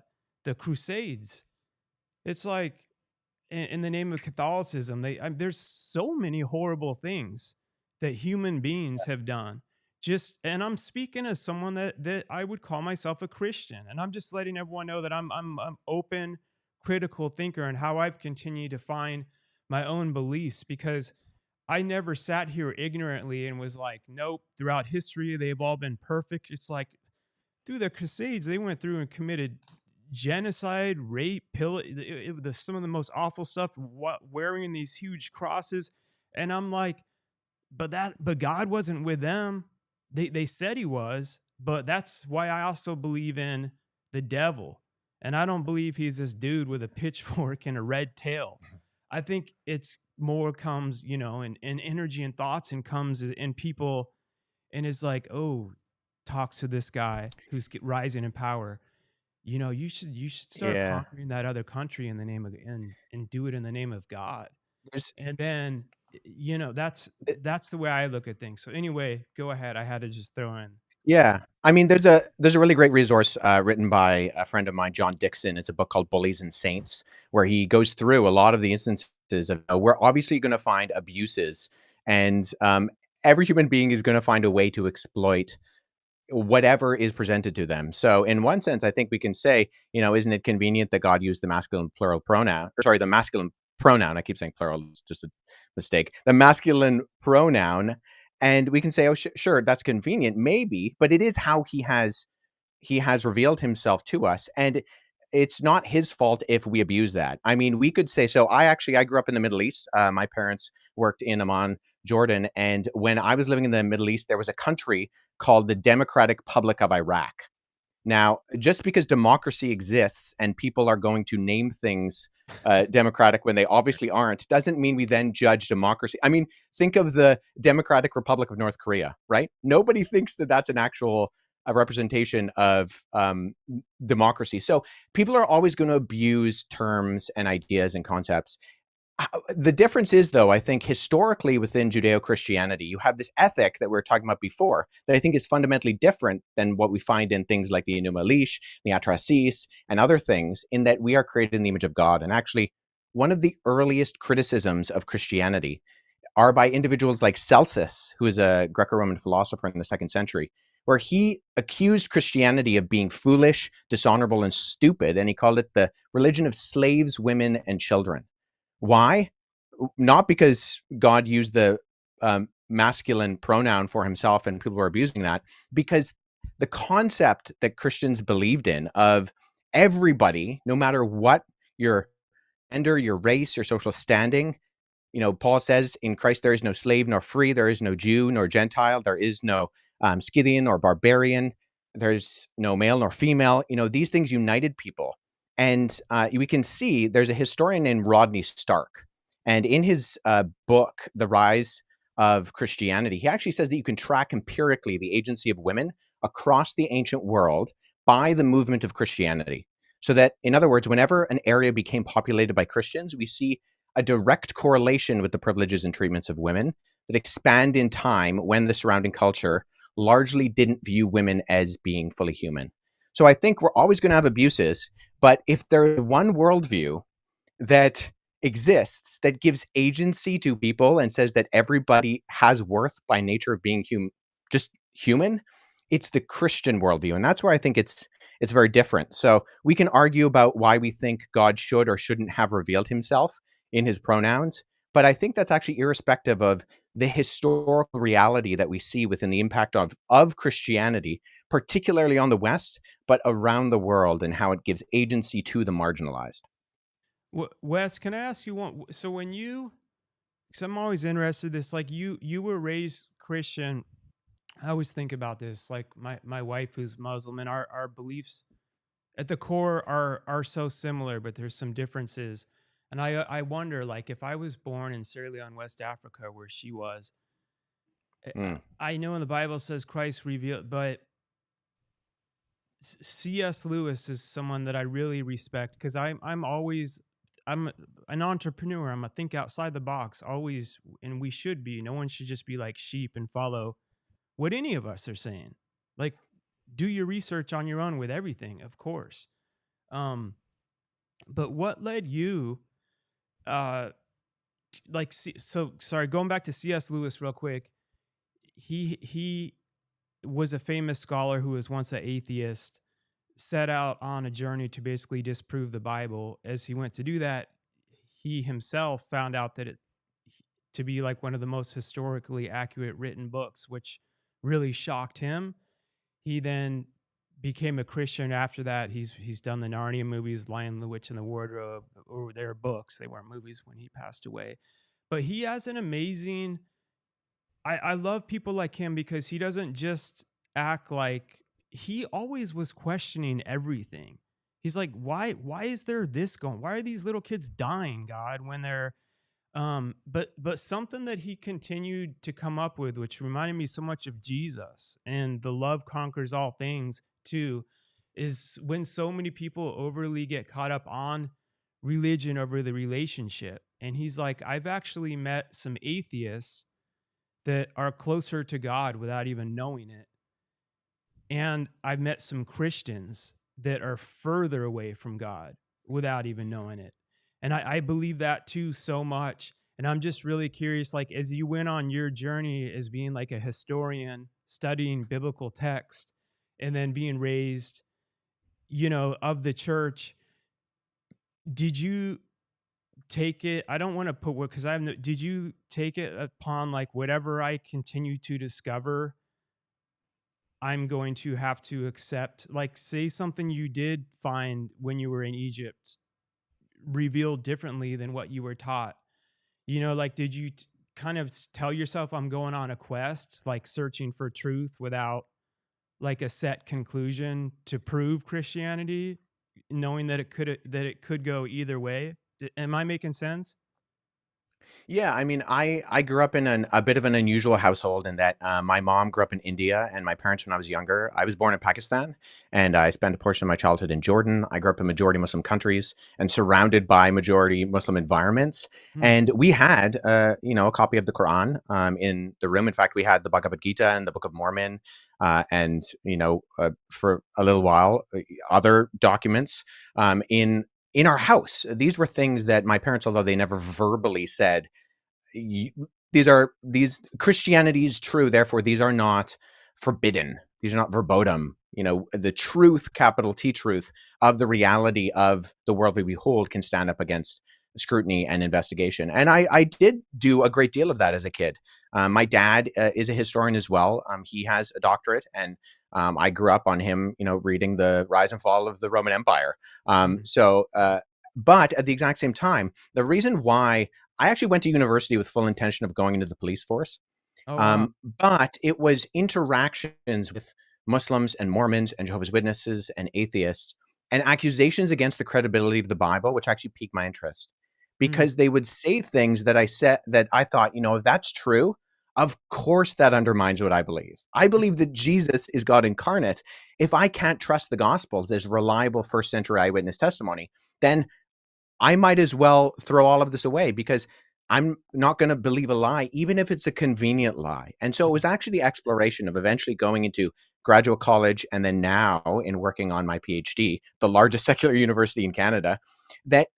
Crusades. It's like, in the name of Catholicism, there's so many horrible things that human beings have done. Just, and I'm speaking as someone that I would call myself a Christian, and I'm just letting everyone know that I'm open, critical thinker, and how I've continued to find my own beliefs, because I never sat here ignorantly and was like, nope, throughout history they've all been perfect. It's like, through the Crusades, they went through and committed genocide, rape, some of the most awful stuff, wearing these huge crosses. And I'm like, but God wasn't with them. They said he was, but that's why I also believe in the devil. And I don't believe he's this dude with a pitchfork and a red tail. I think it's more comes, in energy and thoughts, and comes in people, and is like, oh, talks to this guy who's rising in power. You should start Yeah. conquering that other country in the name of, and do it in the name of God. There's And then, that's the way I look at things. So anyway, go ahead. I had to just throw in. Yeah. I mean, there's a really great resource written by a friend of mine, John Dixon. It's a book called Bullies and Saints, where he goes through a lot of the instances of we're obviously going to find abuses, and every human being is going to find a way to exploit whatever is presented to them. So in one sense, I think we can say, isn't it convenient that God used the masculine plural pronoun, or sorry, the masculine pronoun? I keep saying plural, it's just a mistake. The masculine pronoun, and we can say, oh, sure, that's convenient, maybe, but it is how he has revealed himself to us, and it's not his fault if we abuse that. I mean, we could say, so I grew up in the Middle East. My parents worked in Amman, Jordan, and when I was living in the Middle East, there was a country called the Democratic Republic of Iraq. Now, just because democracy exists and people are going to name things democratic when they obviously aren't, doesn't mean we then judge democracy. I mean, think of the Democratic Republic of North Korea, right? Nobody thinks that that's an actual a representation of democracy. So people are always going to abuse terms and ideas and concepts. The difference is, though, I think historically within Judeo-Christianity, you have this ethic that we were talking about before that I think is fundamentally different than what we find in things like the Enuma Elish, the Atrasis, and other things, in that we are created in the image of God. And actually, one of the earliest criticisms of Christianity are by individuals like Celsus, who is a Greco-Roman philosopher in the 2nd century, where he accused Christianity of being foolish, dishonorable, and stupid, and he called it the religion of slaves, women, and children. Why? Not because God used the masculine pronoun for himself and people were abusing that, because the concept that Christians believed in of everybody, no matter what your gender, your race, your social standing, Paul says in Christ there is no slave nor free, there is no Jew nor Gentile, there is no Scythian or barbarian, there's no male nor female. These things united people. And we can see there's a historian named Rodney Stark. And in his book, The Rise of Christianity, he actually says that you can track empirically the agency of women across the ancient world by the movement of Christianity. So that, in other words, whenever an area became populated by Christians, we see a direct correlation with the privileges and treatments of women that expand in time when the surrounding culture largely didn't view women as being fully human. So I think we're always going to have abuses, but if there's one worldview that exists that gives agency to people and says that everybody has worth by nature of being just human, it's the Christian worldview. And that's where I think it's very different. So we can argue about why we think God should or shouldn't have revealed himself in his pronouns, but I think that's actually irrespective of the historical reality that we see within the impact of Christianity, particularly on the West, but around the world, and how it gives agency to the marginalized. Wes, can I ask you one? So when you, because I'm always interested in this, like you were raised Christian. I always think about this, like my wife who's Muslim, and our beliefs at the core are so similar, but there's some differences. And I wonder, like, if I was born in Sierra Leone, West Africa, where she was, Mm, I know in the Bible says Christ revealed, but C.S. Lewis is someone that I really respect, because I'm an entrepreneur. I'm a think outside the box always, and we should be. No one should just be like sheep and follow what any of us are saying. Like, do your research on your own with everything, of course. Um, but what led you, uh, so sorry, going back to C.S. Lewis real quick. He was a famous scholar who was once an atheist, set out on a journey to basically disprove the Bible. As he went to do that, he himself found out that it to be like one of the most historically accurate written books, which really shocked him. He then became a Christian after that. He's done the Narnia movies, Lion, the Witch, and the Wardrobe, or their books. They weren't movies when he passed away. But he has an amazing. I love people like him because he doesn't just act like he always was questioning everything. He's like, why is there this going? Why are these little kids dying, God, when they're but something that he continued to come up with, which reminded me so much of Jesus and the love conquers all things too, is when so many people overly get caught up on religion over the relationship. And he's like, I've actually met some atheists that are closer to God without even knowing it. And I've met some Christians that are further away from God without even knowing it. And I believe that too so much. And I'm just really curious, like, as you went on your journey as being like a historian, studying biblical text, and then being raised, of the church, did you take it? I don't want to put what, because I have no, did you take it upon like whatever I continue to discover? I'm going to have to accept, like, say something you did find when you were in Egypt revealed differently than what you were taught. Like, did you kind of tell yourself, I'm going on a quest, like searching for truth without like a set conclusion to prove Christianity, knowing that it could go either way? Am I making sense? Yeah, I mean, I grew up in a bit of an unusual household in that my mom grew up in India, and my parents, when I was younger, I was born in Pakistan, and I spent a portion of my childhood in Jordan. I grew up in majority Muslim countries and surrounded by majority Muslim environments. Hmm. And we had, a copy of the Quran in the room. In fact, we had the Bhagavad Gita and the Book of Mormon, and for a little while, other documents in our house. These were things that my parents, although they never verbally said, these Christianity is true, therefore these are not forbidden. These are not verboten. The truth, capital T truth, of the reality of the world we behold can stand up against scrutiny and investigation. And I did do a great deal of that as a kid. My dad is a historian as well. He has a doctorate, and I grew up on him, reading the rise and fall of the Roman Empire. Hmm. But at the exact same time, the reason why I actually went to university with full intention of going into the police force. Oh, wow. But it was interactions with Muslims and Mormons and Jehovah's Witnesses and atheists and accusations against the credibility of the Bible, which actually piqued my interest Hmm. because they would say things that I said that I thought, if that's true, of course that undermines what I believe. I believe that Jesus is God incarnate. If I can't trust the Gospels as reliable first century eyewitness testimony, then I might as well throw all of this away because I'm not going to believe a lie, even if it's a convenient lie. And so it was actually the exploration of eventually going into graduate college and then now in working on my PhD, the largest secular university in Canada, that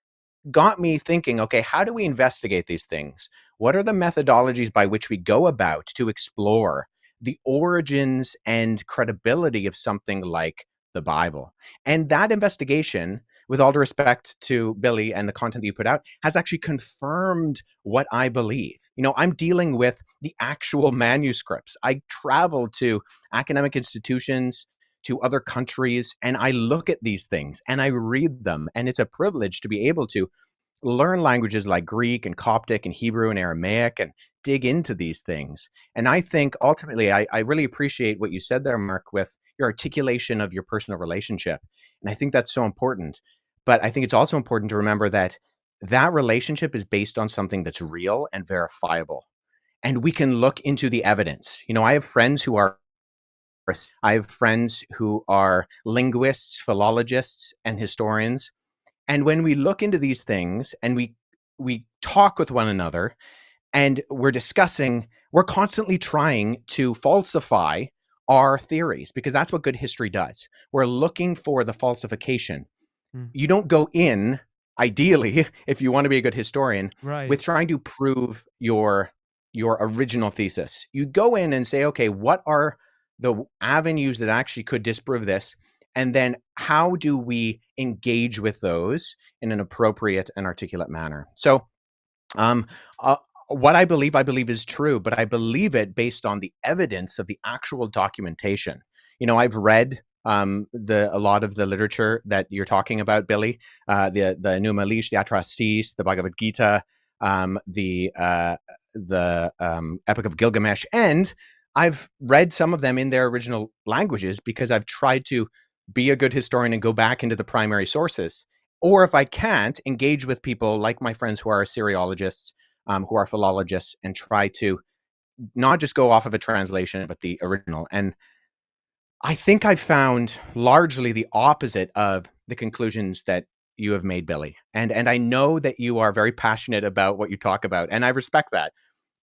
got me thinking, okay, how do we investigate these things? What are the methodologies by which we go about to explore the origins and credibility of something like the Bible? And that investigation, with all due respect to Billy and the content that you put out, has actually confirmed what I believe. I'm dealing with the actual manuscripts. I travel to academic institutions, to other countries, and I look at these things and I read them. And it's a privilege to be able to learn languages like Greek and Coptic and Hebrew and Aramaic and dig into these things. And I think ultimately, I really appreciate what you said there, Mark, with your articulation of your personal relationship. And I think that's so important. But I think it's also important to remember that that relationship is based on something that's real and verifiable. And we can look into the evidence. I have friends who are linguists, philologists, and historians, and when we look into these things and we talk with one another and we're constantly trying to falsify our theories because that's what good history does. We're looking for the falsification. Hmm. You don't go in, ideally, if you want to be a good historian, Right. with trying to prove your original thesis. You go in and say, okay, what are the avenues that actually could disprove this? And then how do we engage with those in an appropriate and articulate manner? So, um, uh, what I believe is true, but I believe it based on the evidence of the actual documentation. I've read A lot of the literature that you're talking about, Billy, the Numa Lish, the Atrahasis, the Bhagavad Gita, the Epic of Gilgamesh, and I've read some of them in their original languages because I've tried to be a good historian and go back into the primary sources. Or if I can't, engage with people like my friends who are Assyriologists, who are philologists, and try to not just go off of a translation, but the original. And I think I've found largely the opposite of the conclusions that you have made, Billy. And I know that you are very passionate about what you talk about, and I respect that.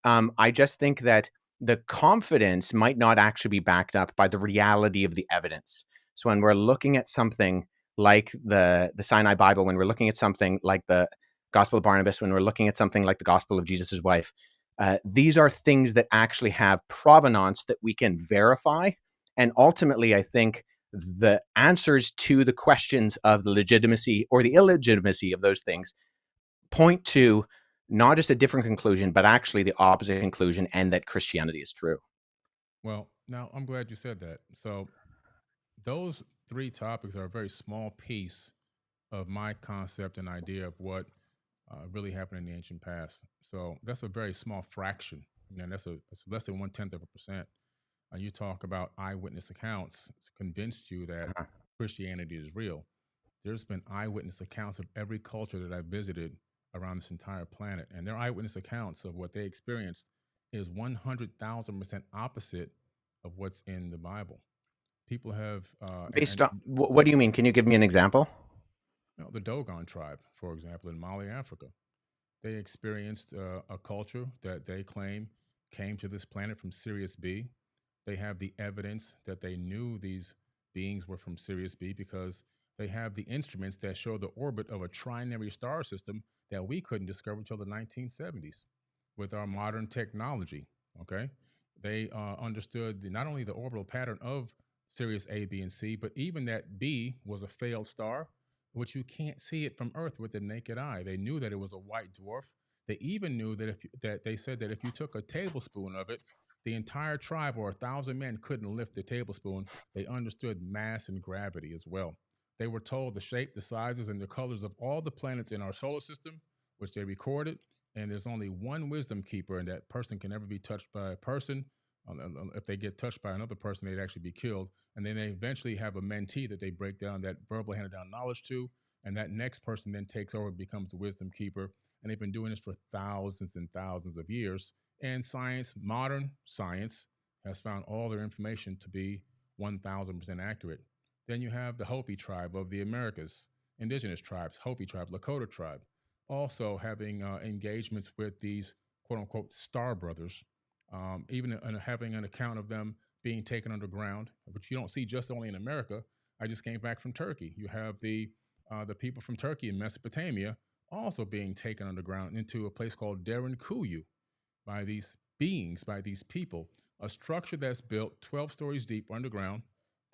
I just think that the confidence might not actually be backed up by the reality of the evidence. So when we're looking at something like the Sinai Bible, when we're looking at something like the Gospel of Barnabas, when we're looking at something like the Gospel of Jesus' wife, these are things that actually have provenance that we can verify. And ultimately, I think the answers to the questions of the legitimacy or the illegitimacy of those things point to not just a different conclusion, but actually the opposite conclusion, and that Christianity is true. Well, now I'm glad you said that. So those three topics are a very small piece of my concept and idea of what really happened in the ancient past. So that's a very small fraction. That's less than 1/10%. You talk about eyewitness accounts convinced you that Uh-huh. Christianity is real. There's been eyewitness accounts of every culture that I've visited around this entire planet, and their eyewitness accounts of what they experienced is 100,000% opposite of what's in the Bible. People have, Based on what do you mean? Can you give me an example? the Dogon tribe, for example, in Mali, Africa. They experienced a culture that they claim came to this planet from Sirius B. They have the evidence that they knew these beings were from Sirius B because they have the instruments that show the orbit of a trinary star system that we couldn't discover until the 1970s with our modern technology. Okay. They understood not only the orbital pattern of Sirius A, B, and C, but even that B was a failed star, which you can't see it from Earth with the naked eye. They knew that it was a white dwarf. They even knew that that they said that if you took a tablespoon of it, the entire tribe or 1,000 men couldn't lift the tablespoon. They understood mass and gravity as well. They were told the shape, the sizes, and the colors of all the planets in our solar system, which they recorded. And there's only one wisdom keeper, and that person can never be touched by a person. If they get touched by another person, they'd actually be killed. And then they eventually have a mentee that they break down that verbal handed down knowledge to. And that next person then takes over and becomes the wisdom keeper. And they've been doing this for thousands and thousands of years. And science, modern science, has found all their information to be 1,000% accurate. Then you have the Hopi tribe of the Americas, indigenous tribes, Hopi tribe, Lakota tribe, also having engagements with these quote unquote star brothers, even having an account of them being taken underground, which you don't see just only in America. I just came back from Turkey. You have the people from Turkey and Mesopotamia also being taken underground into a place called Derin Kuyu by these beings, by these people, a structure that's built 12 stories deep underground,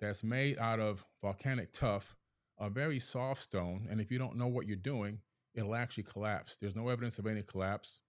that's made out of volcanic tuff, a very soft stone. And if you don't know what you're doing, it'll actually collapse. There's no evidence of any collapse.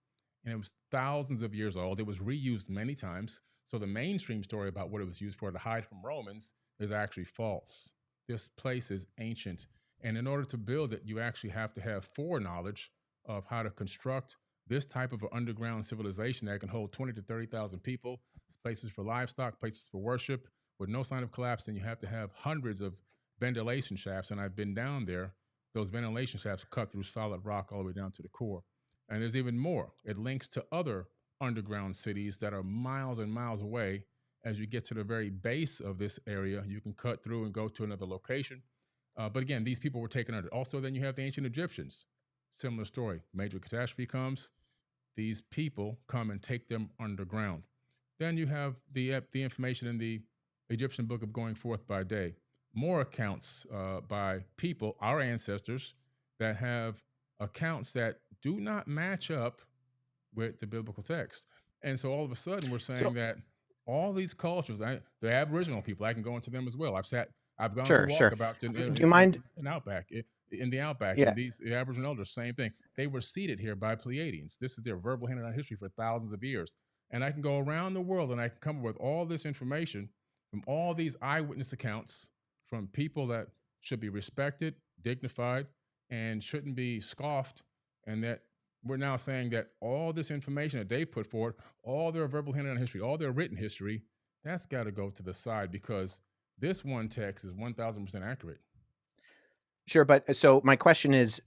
And it was thousands of years old. It was reused many times. So the mainstream story about what it was used for to hide from Romans is actually false. This place is ancient. And in order to build it, you actually have to have foreknowledge of how to construct this type of an underground civilization that can hold 20 to 30,000 people, places for livestock, places for worship, with no sign of collapse. Then you have to have hundreds of ventilation shafts. And I've been down there. Those ventilation shafts cut through solid rock all the way down to the core. And there's even more. It links to other underground cities that are miles and miles away. As you get to the very base of this area, you can cut through and go to another location. But again, these people were taken under. Also, then you have the ancient Egyptians. Similar story. Major catastrophe comes. These people come and take them underground. Then you have the information in the Egyptian book of Going Forth by Day. More accounts by people, our ancestors, that have accounts that do not match up with the biblical text. And so all of a sudden we're saying So that all these cultures, the Aboriginal people, I can go into them as well. I've gone to sure, sure. walkabouts Do you mind? in the outback, Yeah, and the Aboriginal elders, same thing. They were seated here by Pleiadians. This is their verbal handed down history for thousands of years. And I can go around the world and I can come up with all this information from all these eyewitness accounts from people that should be respected, dignified, and shouldn't be scoffed. And that we're now saying that all this information that they put forward, all their verbal handwritten history, all their written history, that's got to go to the side because this one text is 1000% accurate. Sure, but so my question is,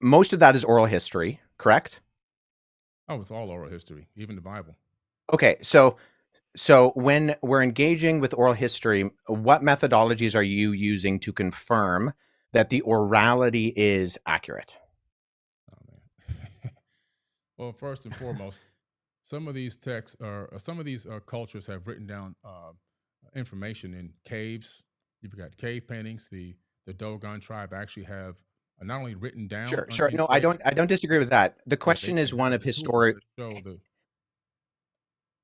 most of that is oral history, correct? Oh, it's all oral history, even the Bible. Okay, so when we're engaging with oral history, what methodologies are you using to confirm that the orality is accurate? Oh man. Well, first and foremost, some of these texts are some of these cultures have written down information in caves. You've got cave paintings. The Dogon tribe actually have not only written down Sure, sure. in No, caves, I don't disagree with that. The yeah, question they is one have of the tools historic. to show the.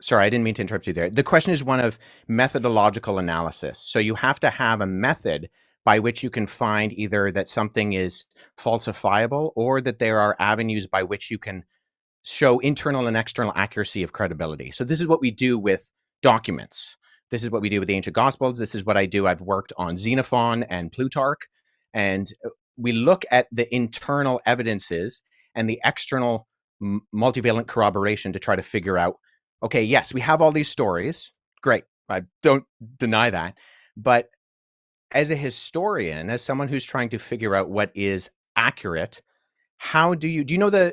Sorry, I didn't mean to interrupt you there. The question is one of methodological analysis. So you have to have a method by which you can find either that something is falsifiable or that there are avenues by which you can show internal and external accuracy of credibility. So this is what we do with documents. This is what we do with the ancient gospels. This is what I do. I've worked on Xenophon and Plutarch, and we look at the internal evidences and the external multivalent corroboration to try to figure out, okay, yes, we have all these stories. Great. I don't deny that. But as a historian, as someone who's trying to figure out what is accurate, how do you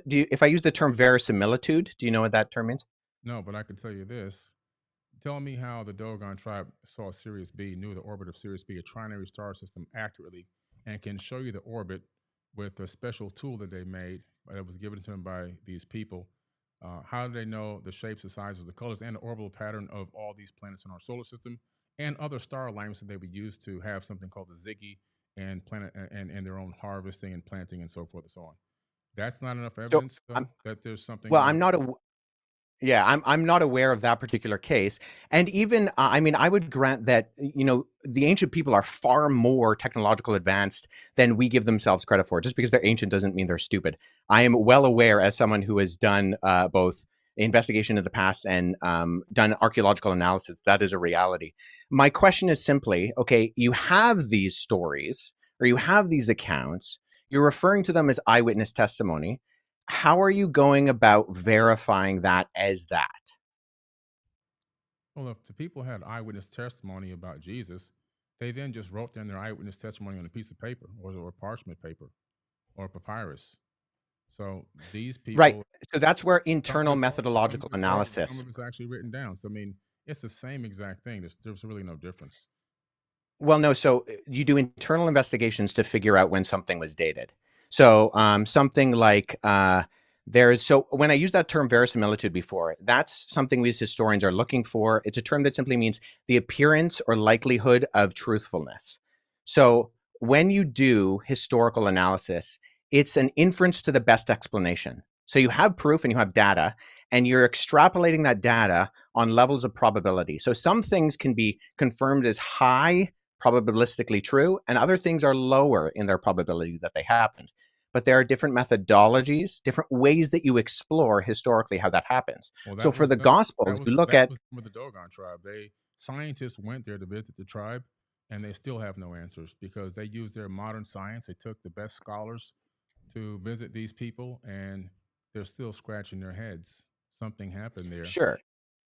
if I use the term verisimilitude, do you know what that term means? No, but I can tell you this. Tell me how the Dogon tribe saw Sirius B, knew the orbit of Sirius B, a trinary star system, accurately, and can show you the orbit with a special tool that they made that was given to them by these people. How do they know the shapes, the sizes, the colors, and the orbital pattern of all these planets in our solar system and other star alignments that they would use to have something called the Ziggy and planet and their own harvesting and planting and so forth and so on? That's not enough So evidence, I'm though, that there's something well, in the. yeah, I'm not aware of that particular case. And even I mean, I would grant that the ancient people are far more technological advanced than we give themselves credit for. Just because they're ancient doesn't mean they're stupid. I am well aware, as someone who has done both investigation of the past and done archaeological analysis, that is a reality. My question is simply, okay, you have these stories or you have these accounts. You're referring to them as eyewitness testimony. How are you going about verifying that as that? Well, if the people had eyewitness testimony about Jesus, they then just wrote down their eyewitness testimony on a piece of paper or parchment paper or papyrus. So these Right. people, So that's where some of internal it's oral, some of methodological it's oral, some analysis. of it's actually written down. So I mean, it's the same exact thing. There's really no difference. Well, no. So you do internal investigations to figure out when something was dated. So something like so when I use that term verisimilitude before, that's something we as historians are looking for. It's a term that simply means the appearance or likelihood of truthfulness. So when you do historical analysis, it's an inference to the best explanation. So you have proof and you have data, and you're extrapolating that data on levels of probability. So some things can be confirmed as high probabilistically true, and other things are lower in their probability that they happened. But there are different methodologies, different ways that you explore historically how that happens. Well, So that for was the done. Gospels, you look That at was done with the Dogon tribe. Scientists went there to visit the tribe, and they still have no answers because they used their modern science. They took the best scholars to visit these people, and they're still scratching their heads. Something happened there sure,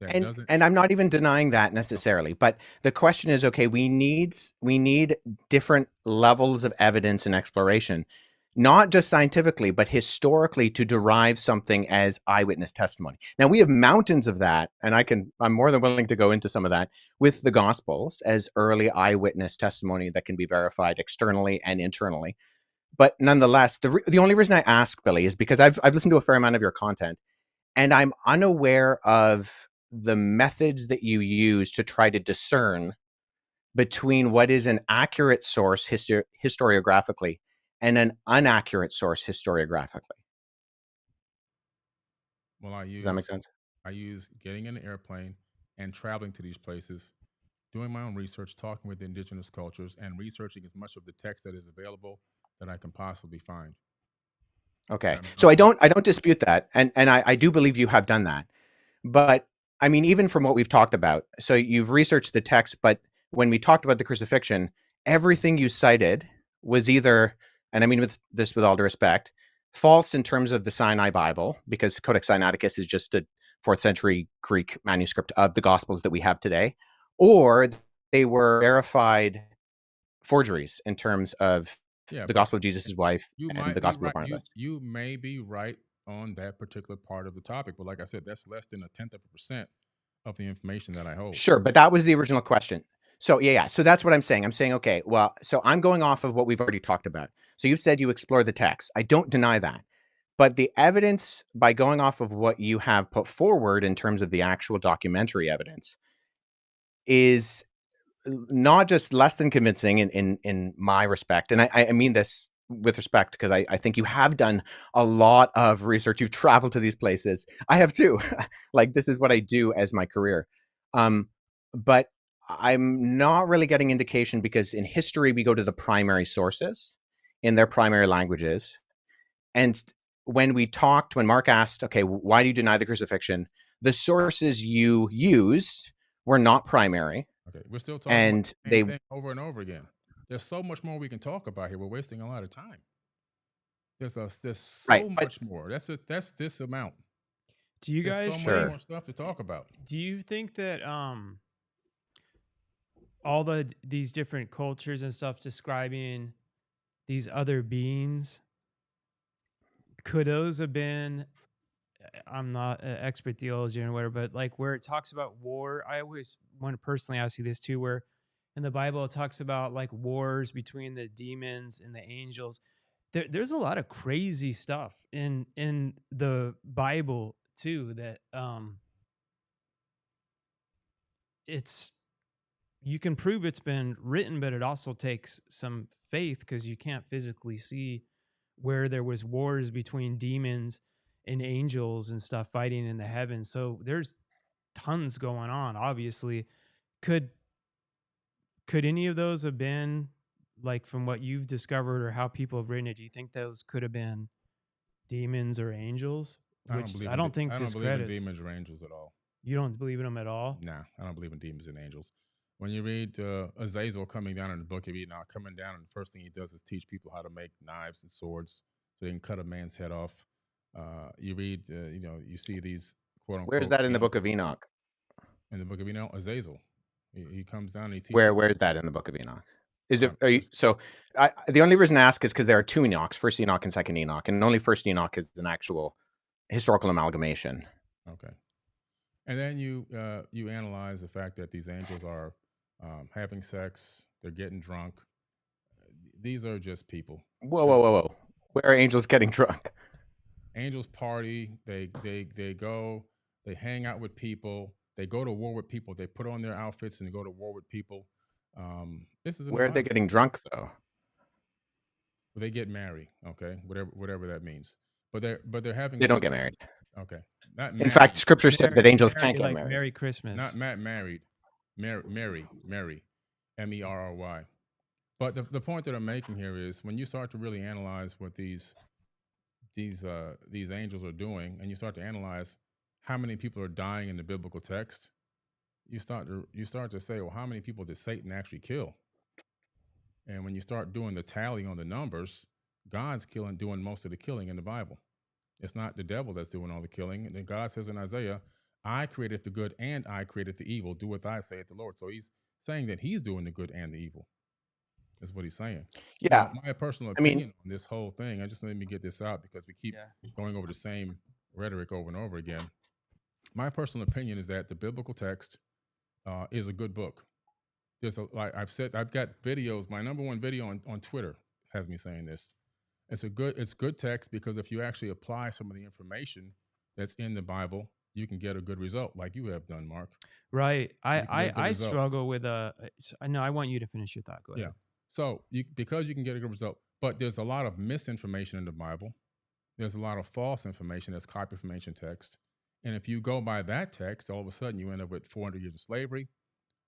that and doesn't. and I'm not even denying that Okay. necessarily, but the question is, okay, we need different levels of evidence and exploration, not just scientifically, but historically to derive something as eyewitness testimony. Now we have mountains of that, and I'm more than willing to go into some of that with the Gospels as early eyewitness testimony that can be verified externally and internally. But nonetheless, the only reason I ask, Billy, is because I've listened to a fair amount of your content, and I'm unaware of the methods that you use to try to discern between what is an accurate source historiographically and an inaccurate source historiographically. Well, Does that make sense? I use getting in an airplane and traveling to these places, doing my own research, talking with the indigenous cultures, and researching as much of the text that is available that I can possibly find. Okay. I'm So I looking. don't I don't dispute that. And I do believe you have done that. But I mean, even from what we've talked about, so you've researched the text, but when we talked about the crucifixion, everything you cited was either, and I mean with all due respect, false in terms of the Sinai Bible, because Codex Sinaiticus is just a 4th century Greek manuscript of the Gospels that we have today, or they were verified forgeries in terms of Yeah, the but Gospel of Jesus' wife you and the might be Gospel of right. You Barnabas. you may be right on that particular part of the topic, but like I said, that's less than 1/10% of the information that I hold. Sure, but that was the original question. So yeah, yeah. So that's what I'm saying. I'm saying, okay, well, so I'm going off of what we've already talked about. So you said you explore the text. I don't deny that. But the evidence, by going off of what you have put forward in terms of the actual documentary evidence, is not just less than convincing in my respect, and I mean this with respect because I think you have done a lot of research. You've traveled to these places. I have too. Like, this is what I do as my career. But I'm not really getting indication, because in history we go to the primary sources in their primary languages. And when Mark asked, okay, why do you deny the crucifixion? The sources you used were not primary, Okay, we're still talking about and the same they thing over and over again. There's so much more we can talk about here. We're wasting a lot of time. There's right, so but much more. That's this amount. Do you There's guys so much think sure. more stuff to talk about. do you think that all these different cultures and stuff describing these other beings, could those have been, I'm not an expert theologian or whatever, but like where it talks about war, I always want to personally ask you this too, where in the Bible it talks about like wars between the demons and the angels. There's a lot of crazy stuff in the Bible too that it's, you can prove it's been written, but it also takes some faith because you can't physically see where there was wars between demons and angels and stuff fighting in the heavens. So there's tons going on. Obviously, could could any of those have been, like, from what you've discovered or how people have written it? Do you think those could have been demons or angels? Which I don't think I don't believe in discredits. demons or angels at all. You don't believe in them at all? Nah, I don't believe in demons and angels. When you read Azazel coming down in the book of Enoch, coming down, and the first thing he does is teach people how to make knives and swords so they can cut a man's head off. You read, you see these quote Where is unquote that in the book angels of Enoch? in the book of Enoch. Azazel, he comes down and he teaches. Where is that in the book of Enoch? Is it, are you, First, so the only reason I ask is because there are two Enochs, first Enoch and second Enoch, and only first Enoch is an actual historical amalgamation. okay, and then you analyze the fact that these angels are having sex, they're getting drunk. These are just people. Whoa, They're whoa, whoa, whoa. Where are angels getting drunk? angels party. They go. They hang out with people. They go to war with people. They put on their outfits and they go to war with people. This is in the Where are they Bible. getting drunk, though? They get married. Okay, whatever that means. But they're having They a don't good get time. married. Okay, not In fact, married. scripture says that angels can't Mary, get like married. Merry Christmas. Not Matt married. Mary, Merry. But the point that I'm making here is when you start to really analyze what these angels are doing, and you start to analyze how many people are dying in the biblical text, you start to say, well, how many people did Satan actually kill? And when you start doing the tally on the numbers, God's doing most of the killing in the Bible. It's not the devil that's doing all the killing. And then God says in Isaiah, I created the good and I created the evil. Do what I say at the Lord. So he's saying that he's doing the good and the evil. Is what he's saying. Yeah, Now, my personal I mean, opinion on this whole thing, I just let me get this out because we keep Yeah. going over the same rhetoric over and over again. My personal opinion is that the biblical text is a good book. Like I've said, I've got videos. My number one video on Twitter has me saying this. It's good text because if you actually apply some of the information that's in the Bible, you can get a good result, like you have done, Mark. Right. You can get a good I result. struggle with I know, I want you to finish your thought. Go Yeah. ahead. So because you can get a good result, but there's a lot of misinformation in the Bible. There's a lot of false information that's copy from ancient text. And if you go by that text, all of a sudden you end up with 400 years of slavery.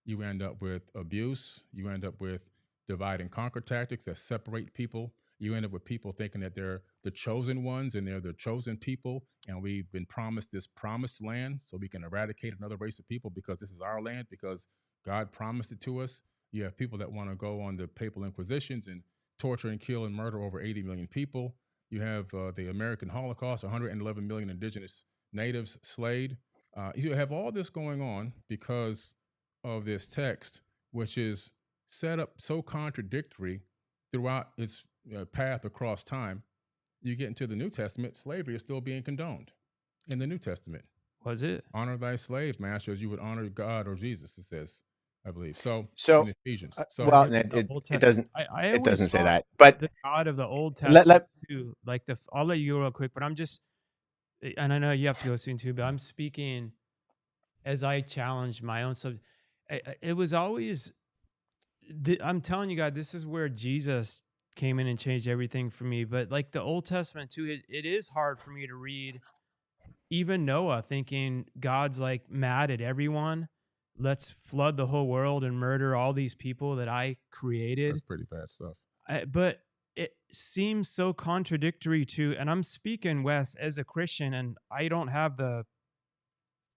You end up with abuse. You end up with divide and conquer tactics that separate people. You end up with people thinking that they're the chosen ones and they're the chosen people. And we've been promised this promised land so we can eradicate another race of people because this is our land, because God promised it to us. You have people that want to go on the papal inquisitions and torture and kill and murder over 80 million people. You have the American Holocaust, 111 million indigenous natives slayed. You have all this going on because of this text, which is set up so contradictory throughout its path across time. You get into the New Testament, slavery is still being condoned in the New Testament. Was it? Honor thy slave master as you would honor God or Jesus, it says, I believe. So So, in Ephesians. So well, Forget about the Old it Testament. doesn't I it always doesn't say saw that. But the God of the Old let Testament let too. Like I'll let you go real quick, but I'm just, and I know you have to go soon too, but I'm speaking as I challenge my own subject. It was always, I'm telling you guys, this is where Jesus came in and changed everything for me. But like the Old Testament too, it is hard for me to read even Noah thinking God's like mad at everyone. Let's flood the whole world and murder all these people that I that's created. pretty bad stuff. But it seems so contradictory to, and I'm speaking, Wes, as a Christian, and I don't have the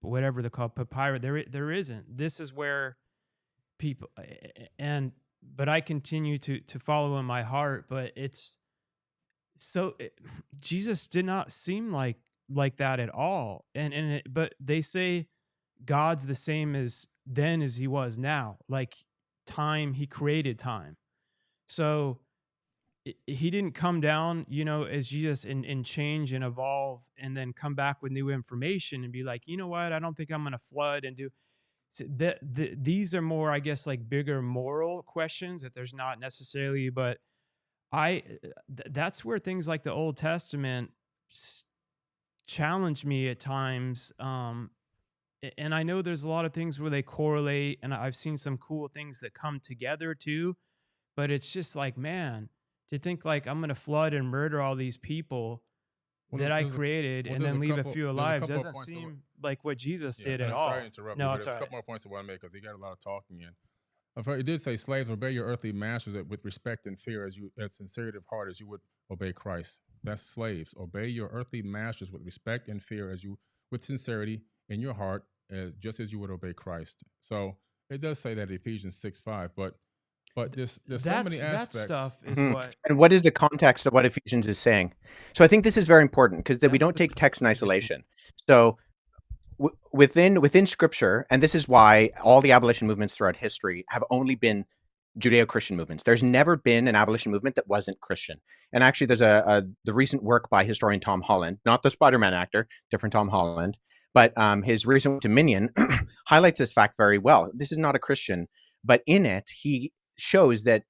whatever they call papyrus. There isn't. This is where people and but I continue to follow in my heart. But it's so Jesus did not seem like that at all. But they say God's the same as then as he was now. Like time, he created time. So he didn't come down, as Jesus and change and evolve and then come back with new information and be like, you know what, I don't think I'm going to flood and do. So these are more, I guess, like bigger moral questions that there's not necessarily, but that's where things like the Old Testament challenge me at times. And I know there's a lot of things where they correlate, and I've seen some cool things that come together too. But it's just like, man, to think like I'm gonna flood and murder all these people Well, that I created and then leave a few there's a alive couple of doesn't points. seem like what Jesus Yeah, did and at I'm sorry to all. interrupt you, No, but it's there's all a right. couple more points I want to make because you got a lot of talking in. It did say, slaves, obey your earthly masters with respect and fear as sincerity of heart as you would obey Christ. That's slaves. Obey your earthly masters with respect and fear with sincerity in your heart, just as you would obey Christ. So it does say that in Ephesians 6:5, but there's so many That aspects. stuff is Mhm. what And what is the context of what Ephesians is saying? So I think this is very important because that we that's don't the take text in context. isolation. So within Scripture, and this is why all the abolition movements throughout history have only been Judeo-Christian movements. There's never been an abolition movement that wasn't Christian. And actually, there's the recent work by historian Tom Holland, not the Spider-Man actor, different Tom Holland, but his recent Dominion highlights this fact very well. This is not a Christian, but in it, he shows that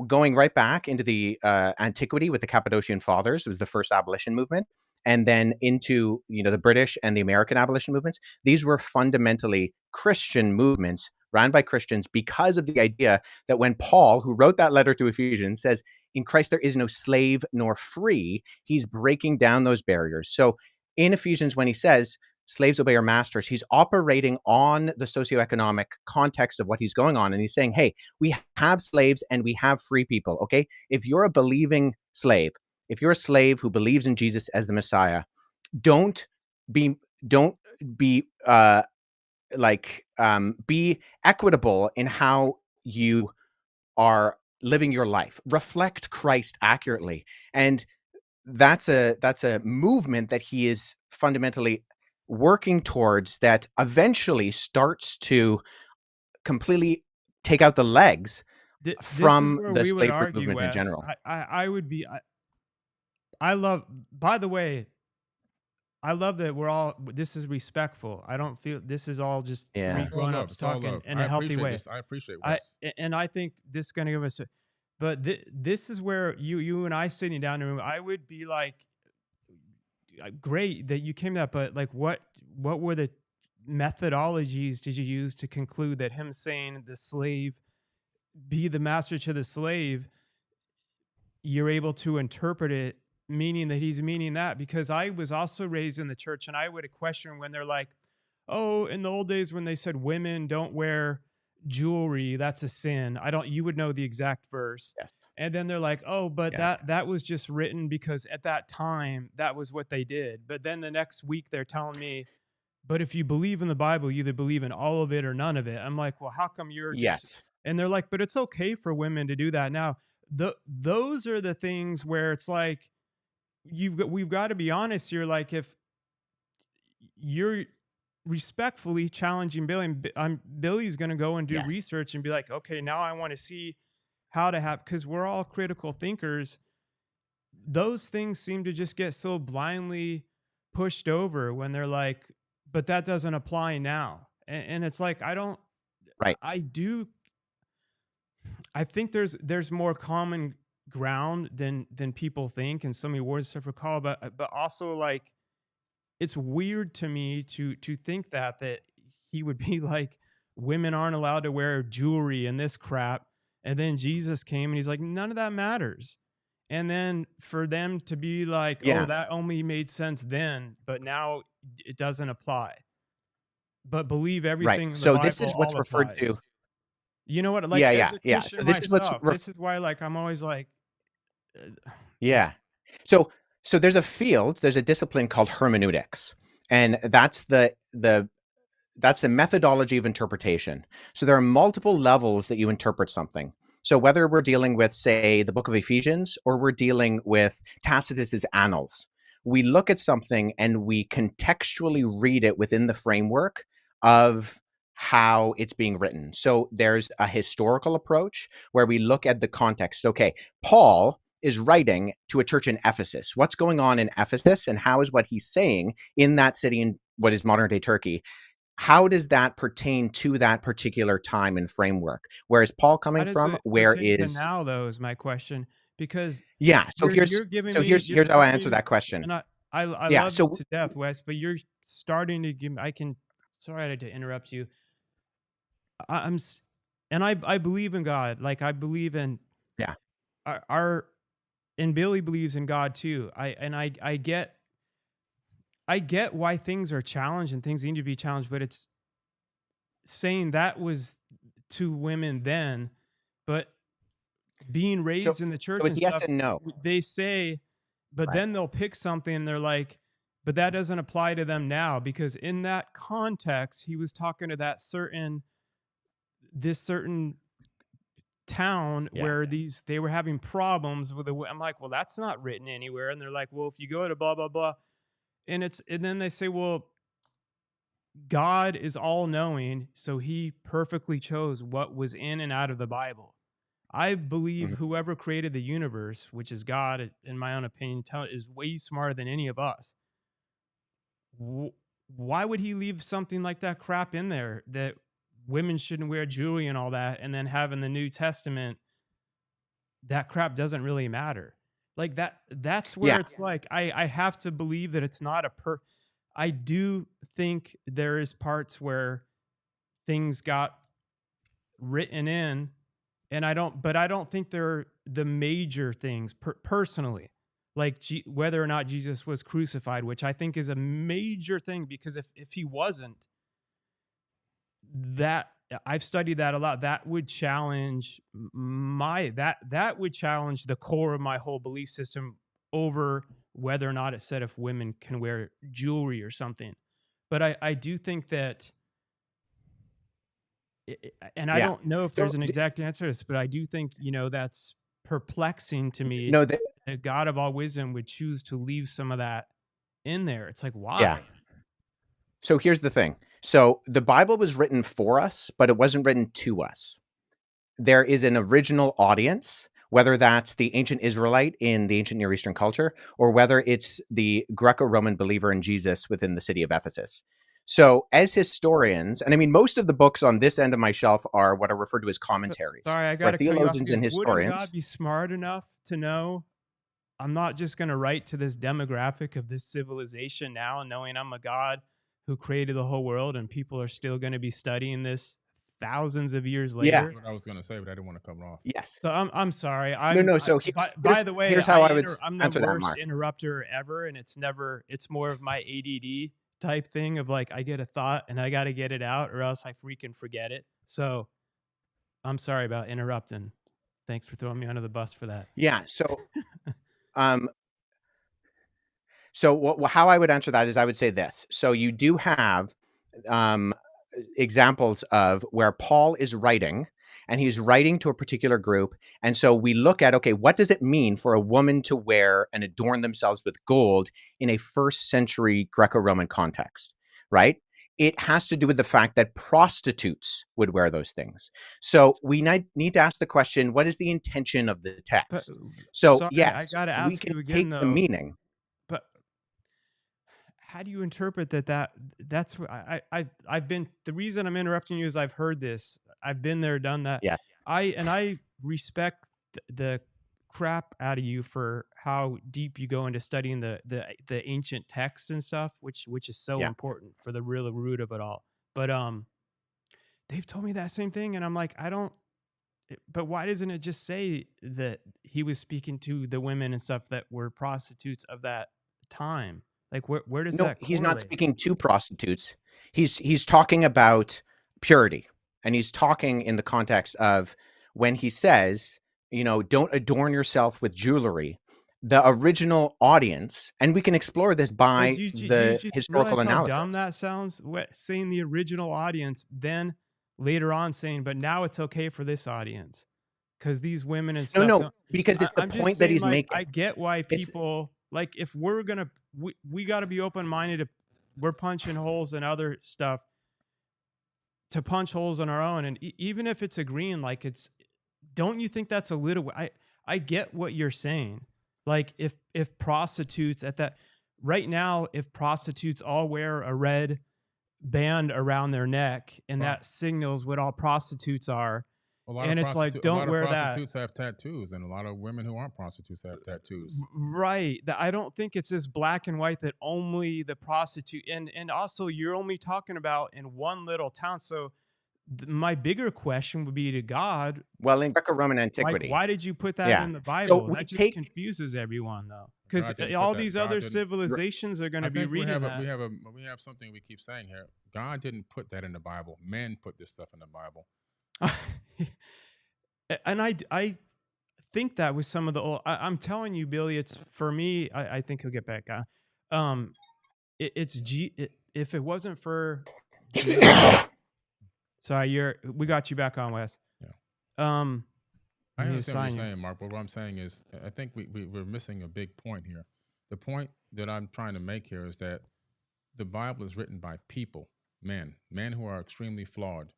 going right back into the antiquity with the Cappadocian Fathers was the first abolition movement, and then into the British and the American abolition movements. These were fundamentally Christian movements ran by Christians because of the idea that when Paul, who wrote that letter to Ephesians, says, in Christ there is no slave nor free, he's breaking down those barriers. So in Ephesians, when he says, slaves obey your masters, he's operating on the socioeconomic context of what he's going on. And he's saying, hey, we have slaves and we have free people. Okay. If you're a believing slave, if you're a slave who believes in Jesus as the Messiah, don't be don't be be equitable in how you are living your life. Reflect Christ accurately. And that's a movement that he is fundamentally working towards, that eventually starts to completely take out the legs This is from where the we would slave free argue, movement in Wes. general. I would be. I love. By the way, I love that we're all. This is respectful. I don't feel this is all just three Yeah. It's all love. grown-ups It's all talking love. in I a healthy appreciate way. this. I appreciate Wes. And I think this is going to give us. But this is where you and I sitting down in the room. I would be like, great that you came to that, but like, what were the methodologies did you use to conclude that him saying the slave be the master to the slave, you're able to interpret it meaning that he's meaning that? Because I was also raised in the church and I would question when they're like, oh, in the old days when they said women don't wear jewelry, that's a sin. You would know the exact verse. Yes. And then they're like, oh, but Yeah. that was just written because at that time that was what they did. But then the next week they're telling me, but if you believe in the Bible, you either believe in all of it or none of it. I'm like, well, how come you're just Yes. And they're like, but it's okay for women to do that. Now, those are the things where it's like, we've got to be honest here. Like, if you're respectfully challenging Billy, and Billy's going to go and do Yes. research and be like, okay, now I want to see how to have, because we're all critical thinkers. Those things seem to just get so blindly pushed over when they're like, but that doesn't apply now. And it's like, Right. I do, I think there's more common ground than people think, and so many words to recall, but also like, it's weird to me to think that he would be like, women aren't allowed to wear jewelry and this crap, and then Jesus came and he's like, none of that matters. And then for them to be like, oh, Yeah. that only made sense then, but now it doesn't apply. But believe Right. everything in the So this Bible is what's all referred to. applies. You know what? Like, Yeah, as yeah, a yeah. Christian So this is what's myself, this is why, like, I'm always like, it's yeah. So there's a field, there's a discipline called hermeneutics, and that's the methodology of interpretation. So there are multiple levels that you interpret something. So whether we're dealing with, say, the book of Ephesians, or we're dealing with Tacitus's Annals, we look at something and we contextually read it within the framework of how it's being written. So there's a historical approach where we look at the context. Okay, Paul is writing to a church in Ephesus. What's going on in Ephesus, and how is what he's saying in that city in what is modern day Turkey, how does that pertain to that particular time and framework? Where is Paul how coming does from? it Where pertain to is now, though, is my question. Because yeah, you're giving me, you're here's how I answer starting, that question. and I Yeah, love you so to death, Wes, but you're starting to give, I can, sorry to interrupt you. I'm and I believe in God. Like, I believe in yeah. our and Billy believes in God too. I get why things are challenged and things need to be challenged, but it's saying that was to women then, but being So raised in the so church it's and yes stuff, and no. they say, but Right. then they'll pick something and they're like, but that doesn't apply to them now, because in that context, he was talking to this certain town Yeah. where they were having problems with I'm like, well, that's not written anywhere. And they're like, well, if you go to blah blah blah, and then they say, well, God is all knowing, so he perfectly chose what was in and out of the Bible. I believe Mhm. whoever created the universe, which is God, in my own opinion, is way smarter than any of us. Why would he leave something like that crap in there, that women shouldn't wear jewelry and all that, and then have in the New Testament that crap doesn't really matter? Like, that's where Yeah. it's like, I have to believe that it's not I do think there is parts where things got written in, and I don't think they're the major things, personally. Like, whether or not Jesus was crucified, which I think is a major thing, because if he wasn't, that I've studied that a lot, that would challenge that would challenge the core of my whole belief system, over whether or not it said if women can wear jewelry or something. But I do think that, and I Yeah. don't know if So there's an exact answer to this, but I do think, that's perplexing to me. no, The God of all wisdom would choose to leave some of that in there. It's like, yeah. why? So here's the thing. So the Bible was written for us, but it wasn't written to us. There is an original audience, whether that's the ancient Israelite in the ancient Near Eastern culture, or whether it's the Greco-Roman believer in Jesus within the city of Ephesus. So as historians, and I mean, most of the books on this end of my shelf are what are referred to as commentaries, Sorry, I where gotta cut you off theologians again. and Wouldn't God historians. be smart enough to know I'm not just gonna write to this demographic of this civilization now, knowing I'm a God who created the whole world, and people are still gonna be studying this thousands of years Yeah. That's later? what I was gonna say, but I didn't want to cut it off. Yes. So I'm sorry. No, no. So By the way, here's how I would I'm the answer that, worst Mark. interrupter ever, and it's more of my ADD type thing of like, I get a thought and I got to get it out, or else I freaking forget it. So I'm sorry about interrupting. Thanks for throwing me under the bus for that. Yeah. Um, how I would answer that is I would say this. So you do have um, examples of where Paul is writing, and he's writing to a particular group. And so we look at, okay, what does it mean for a woman to wear and adorn themselves with gold in a first century Greco-Roman context, right? It has to do with the fact that prostitutes would wear those things. So we need to ask the question, what is the intention of the But text? So sorry, I yes, gotta we ask can you again take the though. meaning. But how do you interpret that's what I've been the reason I'm interrupting you is I've heard this. I've been there, done that. Yes. I respect the crap out of you for how deep you go into studying the ancient texts and stuff, which is so Yeah. important for the real root of it all. But they've told me that same thing, and I'm like, I don't. But why doesn't it just say that he was speaking to the women and stuff that were prostitutes of that time? Like, where does No, that he's not correlate? speaking to prostitutes. He's talking about purity, and he's talking in the context of when he says, don't adorn yourself with jewelry. The original audience, and we can explore this But by you the just historical realize how dumb analysis. that sounds? What, saying the original audience, then later on saying, but now it's okay for this audience because these women and No, stuff no, don't. because it's the I'm just point that saying, he's like, making. I get why It's people like if we're gonna we got to be open minded. We're punching holes and other stuff to punch holes in our own, and even if it's agreeing, like it's. Don't you think that's a little? I get what you're saying. Like if prostitutes at that right now, if prostitutes all wear a red band around their neck and Well, that signals what all prostitutes are, a lot and of it's like, a don't lot of wear that. prostitutes have tattoos, and a lot of women who aren't prostitutes have tattoos. Right. That I don't think it's this black and white that only the prostitute and also you're only talking about in one little town. So my bigger question would be to God, well in Greco-Roman like, antiquity. why did you put that Yeah. in the So Bible? we That just take confuses everyone though. Because God didn't put all that. these God other didn't. civilizations are going I to be think we reading have that. we have something we keep saying here. God didn't put that in the Bible. Men put this stuff in the Bible. And I think that with some of the old, I'm telling you, Billy, it's for me, I think he'll get back. It's if it wasn't for Jesus, sorry, we got you back on, Wes. Yeah. Um, I I need to understand what you're sign you. saying, Mark, but what I'm saying is I think we're missing a big point here. The point that I'm trying to make here is that the Bible is written by people, men who are extremely flawed.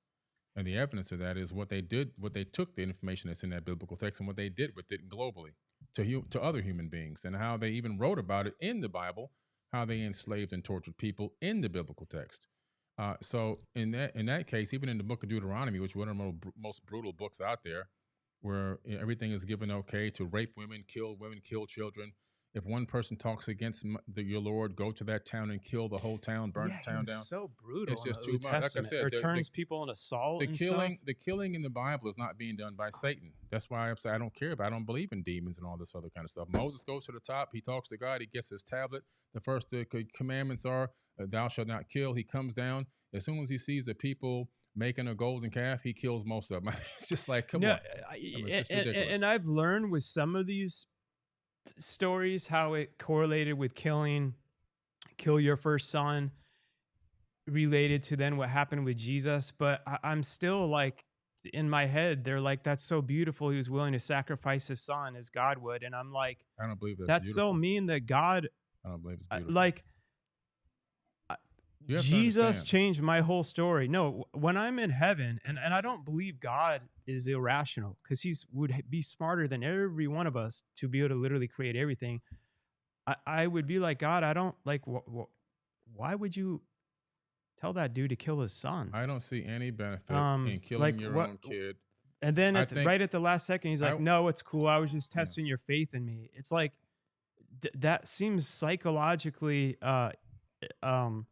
And the evidence of that is what they did, what they took the information that's in that biblical text and what they did with it globally to other human beings, and how they even wrote about it in the Bible, how they enslaved and tortured people in the biblical text. So in that case, even in the book of Deuteronomy, which is one of the most brutal books out there, where everything is given okay to rape women, kill children. If one person talks against your Lord, go to that town and kill the whole town, burn Yeah, the he town was down. so It's brutal in the just too Old much. Like I Testament, said, or turns people into salt and stuff. the killing in the Bible is not being done by Satan. That's why I don't care about. I don't believe in demons and all this other kind of stuff. Moses goes to the top. He talks to God. He gets his tablet. The first commandments are, "Thou shalt not kill." He comes down. As soon as he sees the people making a golden calf, he kills most of them. It's just like, come No, on. I mean, it's just and ridiculous. I've learned with some of these stories how it correlated with kill your first son, related to then what happened with Jesus. But I'm still like in my head, they're like, that's so beautiful. He was willing to sacrifice his son as God would. And I'm like, I don't believe that's that's so beautiful. mean that God, I don't believe it's beautiful. like, You have to Jesus understand. changed my whole story. No, when I'm in heaven, and I don't believe God is irrational because would be smarter than every one of us to be able to literally create everything. I would be like, God, I don't like, why would you tell that dude to kill his son? I don't see any benefit in killing Like your what? own kid. And then I think right at the last second, he's like, I no, it's cool. I was just yeah. testing your faith in me. It's like, that seems psychologically, um,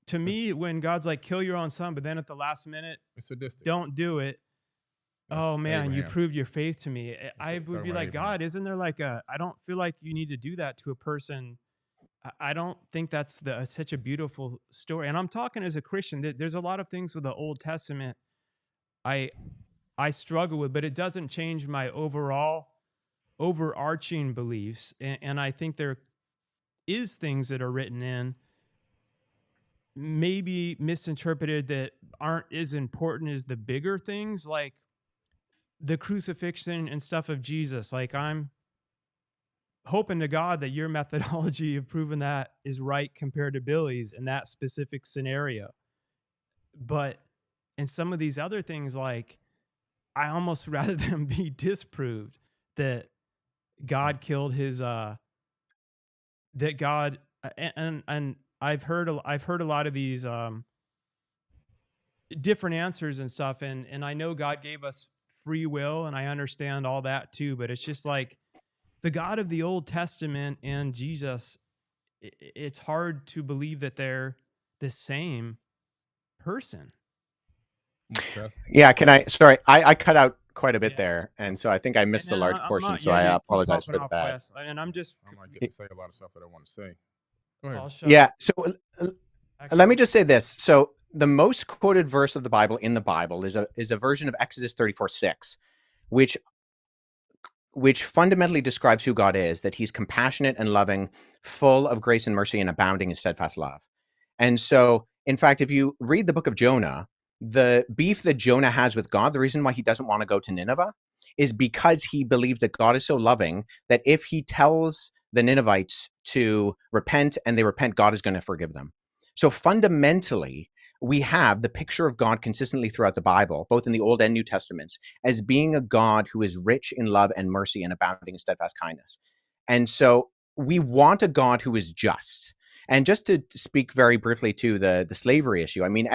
to me, when God's like, kill your own son, but then at the last minute, It's sadistic. don't do it. That's Oh man, you Abraham. proved your faith to me. I Talking would be about like, Abraham. God, isn't there like I don't feel like you need to do that to a person. I don't think that's such a beautiful story. And I'm talking as a Christian. There's a lot of things with the Old Testament I I struggle with, but it doesn't change my overarching beliefs. And I think there is things that are written in maybe misinterpreted that aren't as important as the bigger things, like the crucifixion and stuff of Jesus. Like, I'm hoping to God that your methodology of proving that is right compared to Billy's in that specific scenario. But in some of these other things, like, I almost rather them be disproved that Mm. God killed his that God and I've heard a lot of these different answers and stuff, and I know God gave us free will and I understand all that too, but it's just like the God of the Old Testament and Jesus, it's hard to believe that they're the same person. That's Yeah, can I? Sorry, I cut out quite a bit Yeah. there, and so I think I And missed a then large I'm portion. not, So yeah, I yeah, keep apologize popping for off, that. Wes. And I'm just, I might get to say a lot of stuff that I want to say. Go ahead. I'll shut Yeah. up. So let me Actually, just say this. So the most quoted verse of the Bible in the Bible is a version of Exodus 34:6, which fundamentally describes who God is, that he's compassionate and loving, full of grace and mercy, and abounding in steadfast love. And so, in fact, if you read the book of Jonah, the beef that Jonah has with God, the reason why he doesn't want to go to Nineveh is because he believes that God is so loving that if he tells the Ninevites to repent and they repent, God is going to forgive them. So fundamentally, we have the picture of God consistently throughout the Bible, both in the Old and New Testaments, as being a God who is rich in love and mercy and abounding in steadfast kindness. And so we want a God who is just. And just to speak very briefly to the slavery issue, I mean,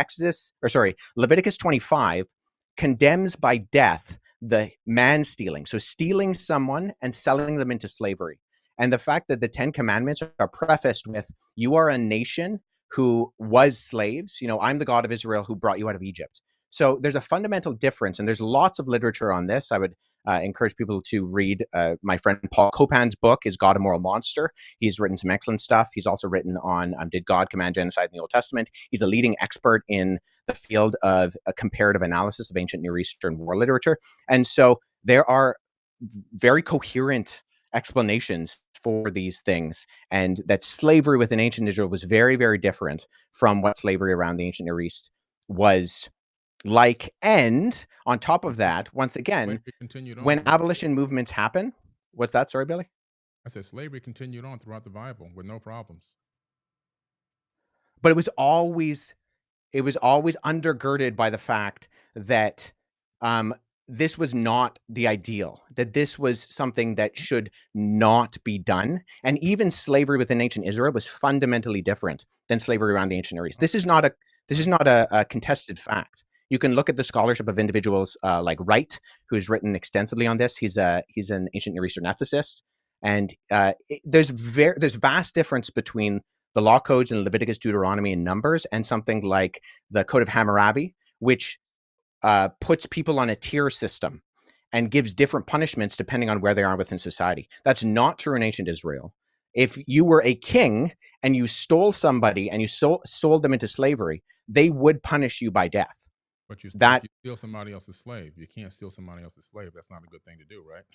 Leviticus 25 condemns by death the man stealing. So stealing someone and selling them into slavery. And the fact that the 10 Commandments are prefaced with, you are a nation who was slaves. You know, I'm the God of Israel who brought you out of Egypt. So there's a fundamental difference, and there's lots of literature on this. I would encourage people to read my friend Paul Copan's book, Is God a Moral Monster? He's written some excellent stuff. He's also written on Did God Command Genocide in the Old Testament? He's a leading expert in the field of a comparative analysis of ancient Near Eastern war literature. And so there are very coherent explanations for these things, and that slavery within ancient Israel was very, very different from what slavery around the ancient Near East was like. And on top of that, once again, Slavery continued on when throughout. abolition movements happen, what's that? Sorry, Billy? I said slavery continued on throughout the Bible with no problems. But it was always undergirded by the fact that um, this was not the ideal, that this was something that should not be done. And even slavery within ancient Israel was fundamentally different than slavery around the ancient Near East. This is not a this is Right. not a contested fact. You can look at the scholarship of individuals like Wright, who's written extensively on this. He's an ancient Near Eastern ethicist, and there's vast difference between the law codes in Leviticus, Deuteronomy, and Numbers, and something like the Code of Hammurabi, which puts people on a tier system and gives different punishments depending on where they are within society. That's not true in ancient Israel. If you were a king and you stole somebody and you sold them into slavery, they would punish you by death. But if That you steal somebody else's slave, you can't steal somebody else's slave. That's not a good thing to do, right?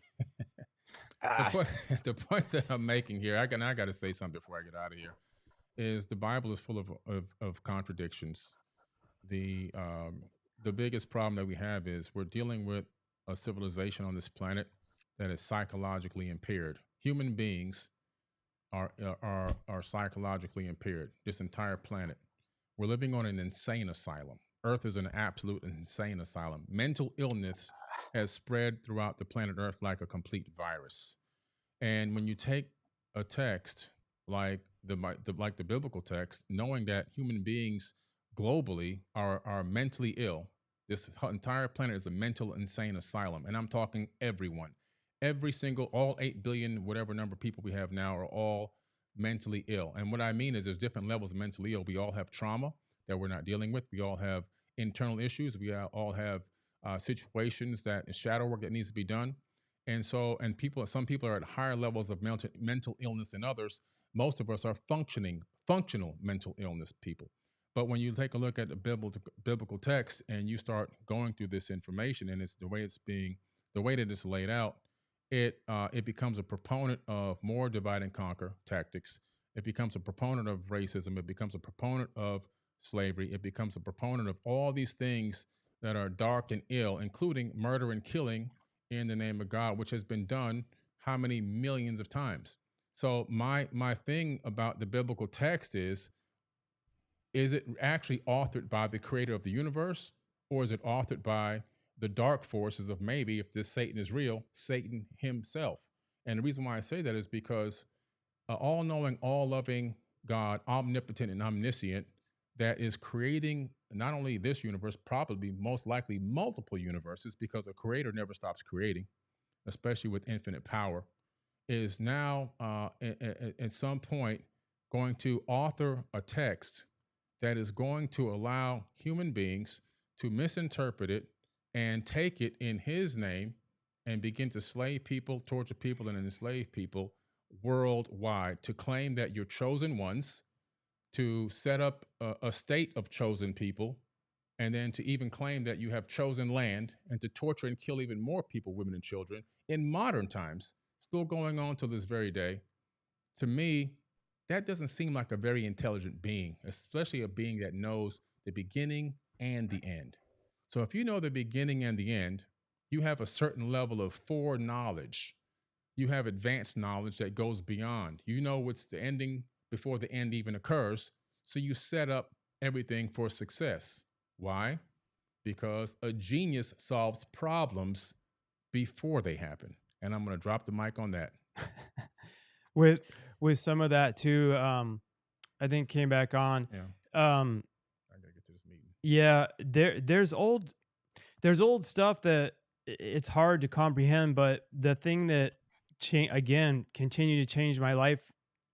the uh, point the point that I'm making here, I got to say something before I get out of here, is the Bible is full of contradictions. The biggest problem that we have is we're dealing with a civilization on this planet that is psychologically impaired. Human beings are psychologically impaired. This entire planet. We're living on an insane asylum. Earth is an absolute insane asylum. Mental illness has spread throughout the planet Earth like a complete virus. And when you take a text like the biblical text, knowing that human beings globally are mentally ill, this entire planet is a mental insane asylum, and I'm talking everyone, every single, all 8 billion whatever number of people we have now are all mentally ill. And what I mean is there's different levels of mentally ill. We all have trauma that we're not dealing with. We all have internal issues. We all have situations that is shadow work that needs to be done. And so, and some people are at higher levels of mental illness than others. Most of us are functional mental illness people. But when you take a look at the biblical text and you start going through this information, and it's the way that it's laid out, it becomes a proponent of more divide and conquer tactics. It becomes a proponent of racism. It becomes a proponent of slavery. It becomes a proponent of all these things that are dark and ill, including murder and killing in the name of God, which has been done how many millions of times. So my thing about the biblical text is it actually authored by the creator of the universe, or is it authored by the dark forces of, maybe, if this Satan is real, Satan himself? And the reason why I say that is because all knowing, all loving God, omnipotent and omniscient, that is creating not only this universe, probably most likely multiple universes, because a creator never stops creating, especially with infinite power, is now at some point going to author a text that is going to allow human beings to misinterpret it and take it in his name and begin to slay people, torture people, and enslave people worldwide, to claim that you're chosen ones, to set up a state of chosen people, and then to even claim that you have chosen land, and to torture and kill even more people, women and children, in modern times, still going on till this very day. To me, that doesn't seem like a very intelligent being, especially a being that knows the beginning and the end. So if you know the beginning and the end, you have a certain level of foreknowledge. You have advanced knowledge that goes beyond. You know what's the ending before the end even occurs. So you set up everything for success. Why? Because a genius solves problems before they happen. And I'm going to drop the mic on that. with some of that too, I think came back on. Yeah. Um, I got to get to this meeting. yeah, there's old stuff that it's hard to comprehend, but the thing that again continued to change my life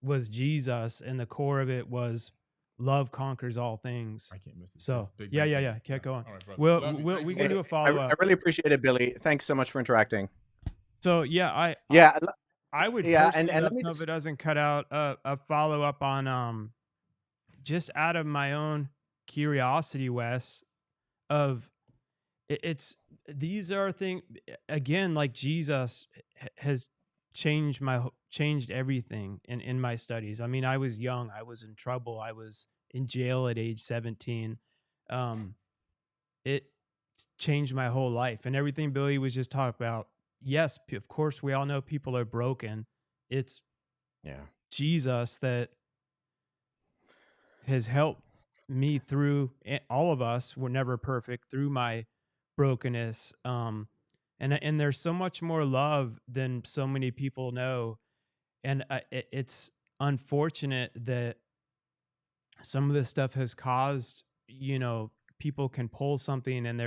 was Jesus, and the core of it was love conquers all things. I can't miss this. So This big yeah, break. keep going. All right, brother. Love you. Thank We you, can brother. do a follow I up. really appreciate it, Billy. Thanks so much for interacting. So yeah, Yeah, I would yeah, personally and love let me to know if it just doesn't cut out a follow up on just out of my own curiosity, Wes, of it's these are things again, like Jesus has changed everything in my studies. I mean, I was young, I was in trouble, I was in jail at age 17. Um, it changed my whole life, and everything Billy was just talking about. Yes, of course, we all know people are broken. It's yeah. Jesus that has helped me through all of us. We're never perfect through my brokenness. And there's so much more love than so many people know. And it's unfortunate that some of this stuff has caused, people can pull something and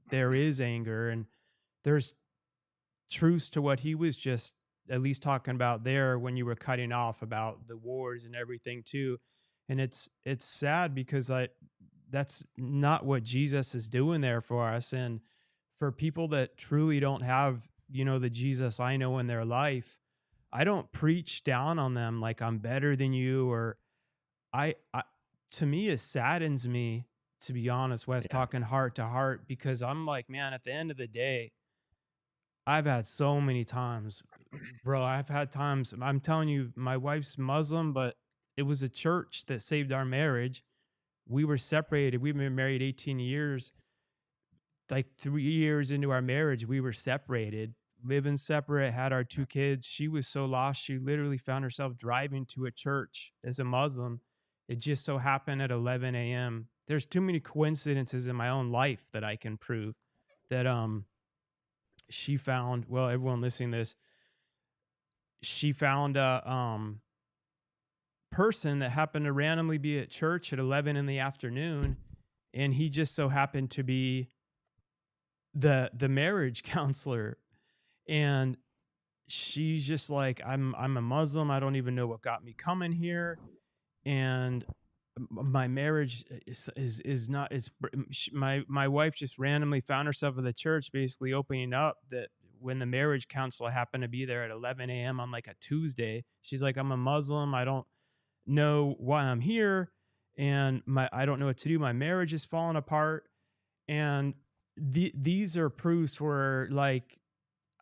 there is anger, and there's truths to what he was just at least talking about there when you were cutting off about the wars and everything too. And it's sad because that's not what Jesus is doing there for us. And for people that truly don't have, the Jesus I know in their life, I don't preach down on them like I'm better than you, or I to me it saddens me, to be honest, Wes, Yeah. talking heart to heart, because I'm like, man, at the end of the day, I've had so many times, bro. I've had times, I'm telling you, my wife's Muslim, but it was a church that saved our marriage. We were separated. We've been married 18 years. Like 3 years into our marriage, we were separated, living separate, had our two kids. She was so lost, she literally found herself driving to a church as a Muslim. It just so happened at 11 a.m. There's too many coincidences in my own life that I can prove that she found, well, everyone listening to this, she found a person that happened to randomly be at church at 11 in the afternoon, and he just so happened to be the marriage counselor. And she's just like, I'm a Muslim, I don't even know what got me coming here, and my marriage is not, my wife just randomly found herself at the church, basically opening up that when the marriage counselor happened to be there at 11 a.m. on like a Tuesday, she's like, I'm a Muslim, I don't know why I'm here, and I don't know what to do, my marriage is falling apart. And these are proofs where, like,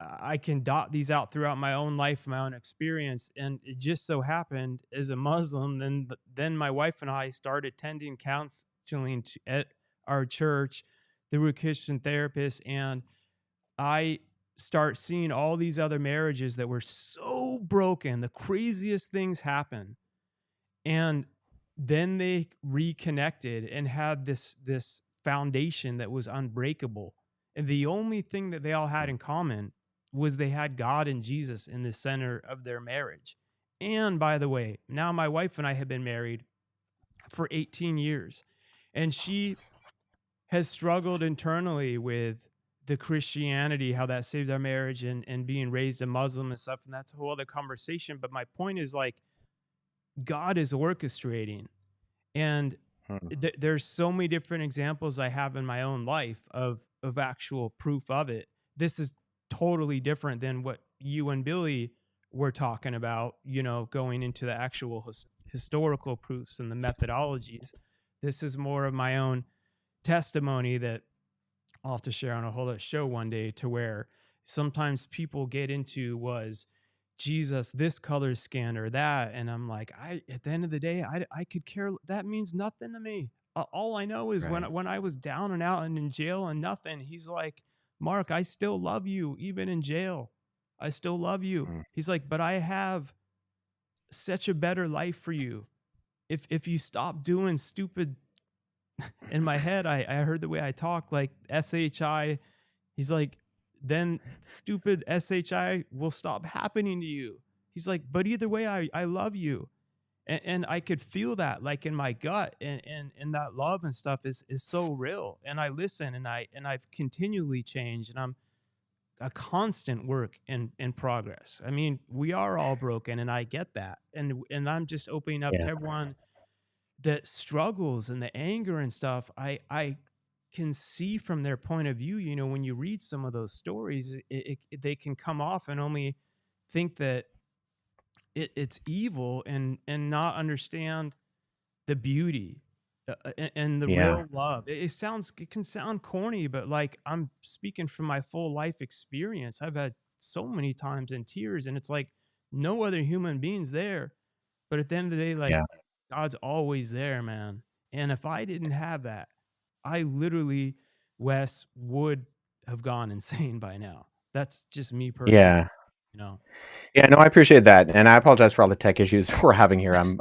I can dot these out throughout my own life, my own experience. And it just so happened, as a Muslim, then my wife and I started attending counseling at our church through a Christian therapist, and I start seeing all these other marriages that were so broken. The craziest things happen. And then they reconnected and had this foundation that was unbreakable. And the only thing that they all had in common was they had God and Jesus in the center of their marriage. And by the way, now my wife and I have been married for 18 years, and she has struggled internally with the Christianity, how that saved our marriage, and being raised a Muslim and stuff. And that's a whole other conversation. But my point is, like, God is orchestrating. And Hmm. there's so many different examples I have in my own life of actual proof of it. This is totally different than what you and Billy were talking about, going into the actual historical proofs and the methodologies. This is more of my own testimony that I'll have to share on a whole other show one day, to where sometimes people get into was Jesus this color scan or that, and I'm like, at the end of the day, I could care. That means nothing to me. All I know is Right. when I was down and out and in jail and nothing, he's like, Mark, I still love you even in jail. I still love you. Mm. He's like, but I have such a better life for you. If you stop doing stupid, in my head, I heard the way I talk, like SHI. He's like, then stupid SHI will stop happening to you. He's like, but either way, I love you. And I could feel that, like, in my gut, and that love and stuff is so real. And I listen, and I've continually changed, and I'm a constant work in progress. I mean, we are all broken, and I get that. And I'm just opening up to Yeah. everyone that struggles and the anger and stuff. I can see from their point of view, when you read some of those stories, they can come off and only think that it's evil, and not understand the beauty, and the Yeah. real love. It can sound corny, but, like, I'm speaking from my full life experience. I've had so many times in tears, and it's like no other human beings there. But at the end of the day, like, Yeah. God's always there, man. And if I didn't have that, I literally, Wes, would have gone insane by now. That's just me personally, Yeah. you know? Yeah, no, I appreciate that, and I apologize for all the tech issues we're having here. I'm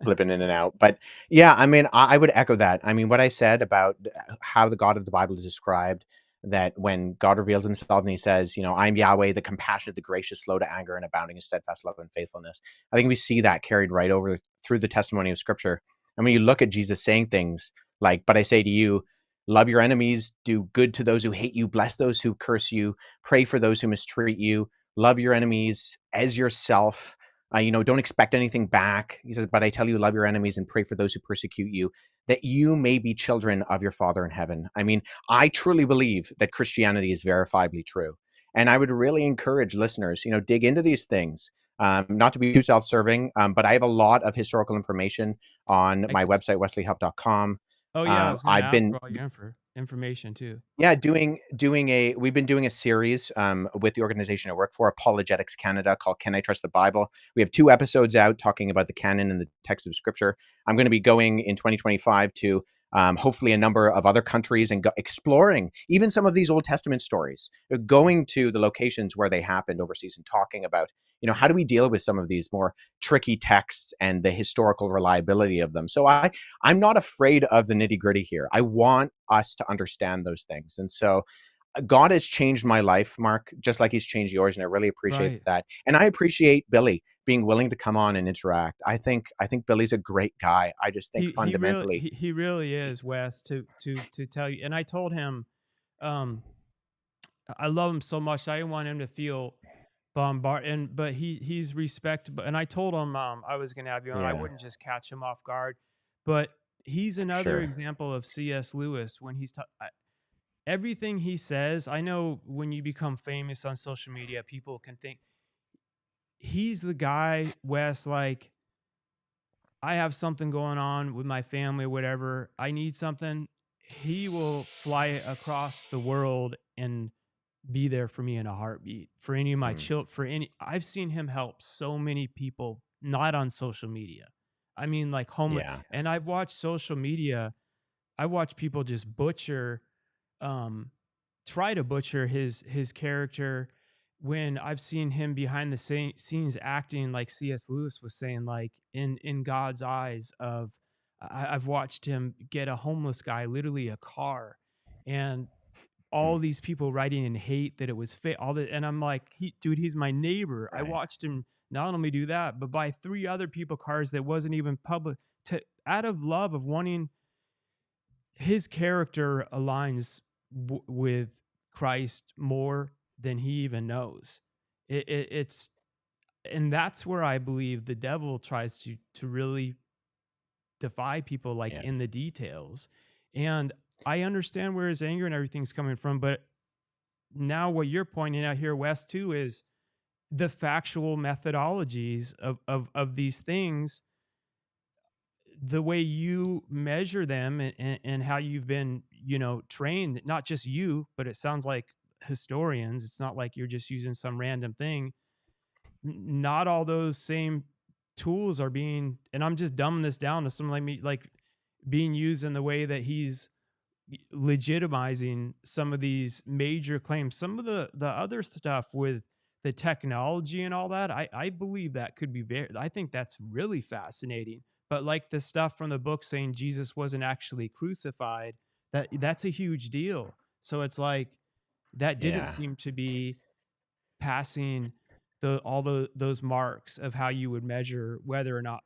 blipping in and out, but yeah, I mean, I would echo that. I mean, what I said about how the God of the Bible is described, that when God reveals Himself and He says, "I'm Yahweh, the compassionate, the gracious, slow to anger, and abounding in steadfast love and faithfulness." I think we see that carried right over through the testimony of Scripture. And when you look at Jesus saying things like, "But I say to you, love your enemies, do good to those who hate you, bless those who curse you, pray for those who mistreat you." Love your enemies as yourself. Don't expect anything back. He says, but I tell you, love your enemies and pray for those who persecute you, that you may be children of your Father in heaven. I mean, I truly believe that Christianity is verifiably true. And I would really encourage listeners, dig into these things. Not to be too self-serving, but I have a lot of historical information on I my can, website, wesleyhuff.com. oh yeah, I was going to I've ask been for all your information too. yeah, we've been doing a series with the organization I work for, Apologetics Canada, called Can I Trust the Bible? We have 2 episodes out talking about the canon and the text of Scripture. I'm going to be going in 2025 to hopefully a number of other countries and exploring even some of these Old Testament stories, going to the locations where they happened overseas and talking about, how do we deal with some of these more tricky texts and the historical reliability of them. So I'm not afraid of the nitty gritty here. I want us to understand those things. And so God has changed my life, Mark, just like He's changed yours. And I really appreciate Right. that. And I appreciate Billy being willing to come on and interact. I think Billy's a great guy. I just think fundamentally. He really is, Wes, to tell you. And I told him, um, I love him so much. I didn't want him to feel bombarded, but he's respectable. And I told him, I was going to have you on. I Yeah, wouldn't just catch him off guard. But he's another sure. example of C.S. Lewis when everything he says. I know when you become famous on social media, people can think he's the guy, Wes. Like, I have something going on with my family, whatever. I need something. He will fly across the world and be there for me in a heartbeat. For any of my Mm, children, I've seen him help so many people, not on social media. I mean, like homeless. yeah. And I've watched social media I watch people just butcher, um, try to butcher his character when I've seen him behind the scenes acting like C.S. Lewis was saying, like in God's eyes. I've watched him get a homeless guy literally a car, and Mm, all these people writing in hate that it was fit. All that, and I'm like, dude, he's my neighbor. I right. watched him not only do that, but buy 3 other people cars that wasn't even public, to out of love of wanting his character aligns with Christ more than he even knows. It's and that's where I believe the devil tries to really defy people, like Yeah. in the details. And I understand where his anger and everything's coming from, but now what you're pointing out here, Wes, too, is the factual methodologies of these things, the way you measure them, and how you've been, trained, not just you, but it sounds like historians. It's not like you're just using some random thing. Not all those same tools are being, and I'm just dumbing this down to someone like me, like being used in the way that he's legitimizing some of these major claims. Some of the other stuff with the technology and all that, I believe that could be very, I think that's really fascinating. But like the stuff from the book saying Jesus wasn't actually crucified, that's a huge deal. So it's like that didn't Yeah. seem to be passing the all those marks of how you would measure whether or not,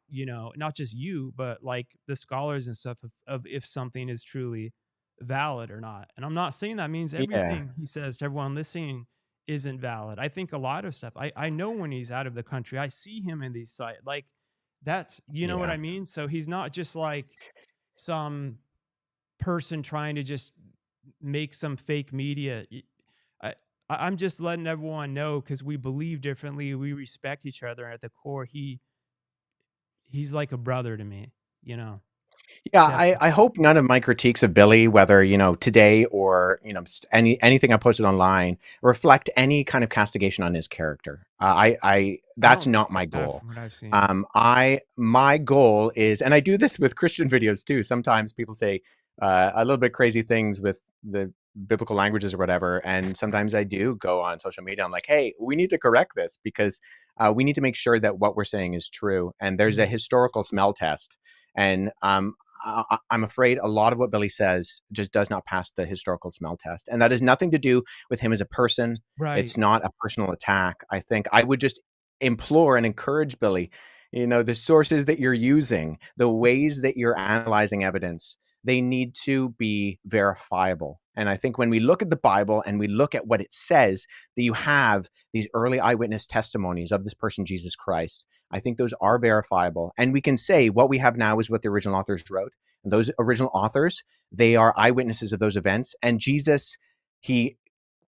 not just you, but like the scholars and stuff of if something is truly valid or not. And I'm not saying that means Yeah. everything he says to everyone listening isn't valid. I think a lot of stuff, I know when he's out of the country, I see him in these sites, like that's, you know what Yeah. I mean? So he's not just like some person trying to just make some fake media. I, I'm just letting everyone know, because we believe differently. We respect each other. At the core, he's like a brother to me. You know, Yeah, I definitely. hope none of my critiques of Billy, whether, today or, anything I posted online, reflect any kind of castigation on his character. I That's don't think not my that goal. from what I've seen. My goal is, and I do this with Christian videos too. Sometimes people say a little bit crazy things with the biblical languages or whatever, and sometimes I do go on social media. I'm like, hey, we need to correct this because we need to make sure that what we're saying is true. And there's a Mhm. historical smell test, and I'm afraid a lot of what Billy says just does not pass the historical smell test. And that has nothing to do with him as a person. Right. It's not a personal attack. I think I would just implore and encourage Billy, the sources that you're using, the ways that you're analyzing evidence, they need to be verifiable. And I think when we look at the Bible and we look at what it says, that you have these early eyewitness testimonies of this person, Jesus Christ, I think those are verifiable. And we can say what we have now is what the original authors wrote. And those original authors, they are eyewitnesses of those events. And Jesus, he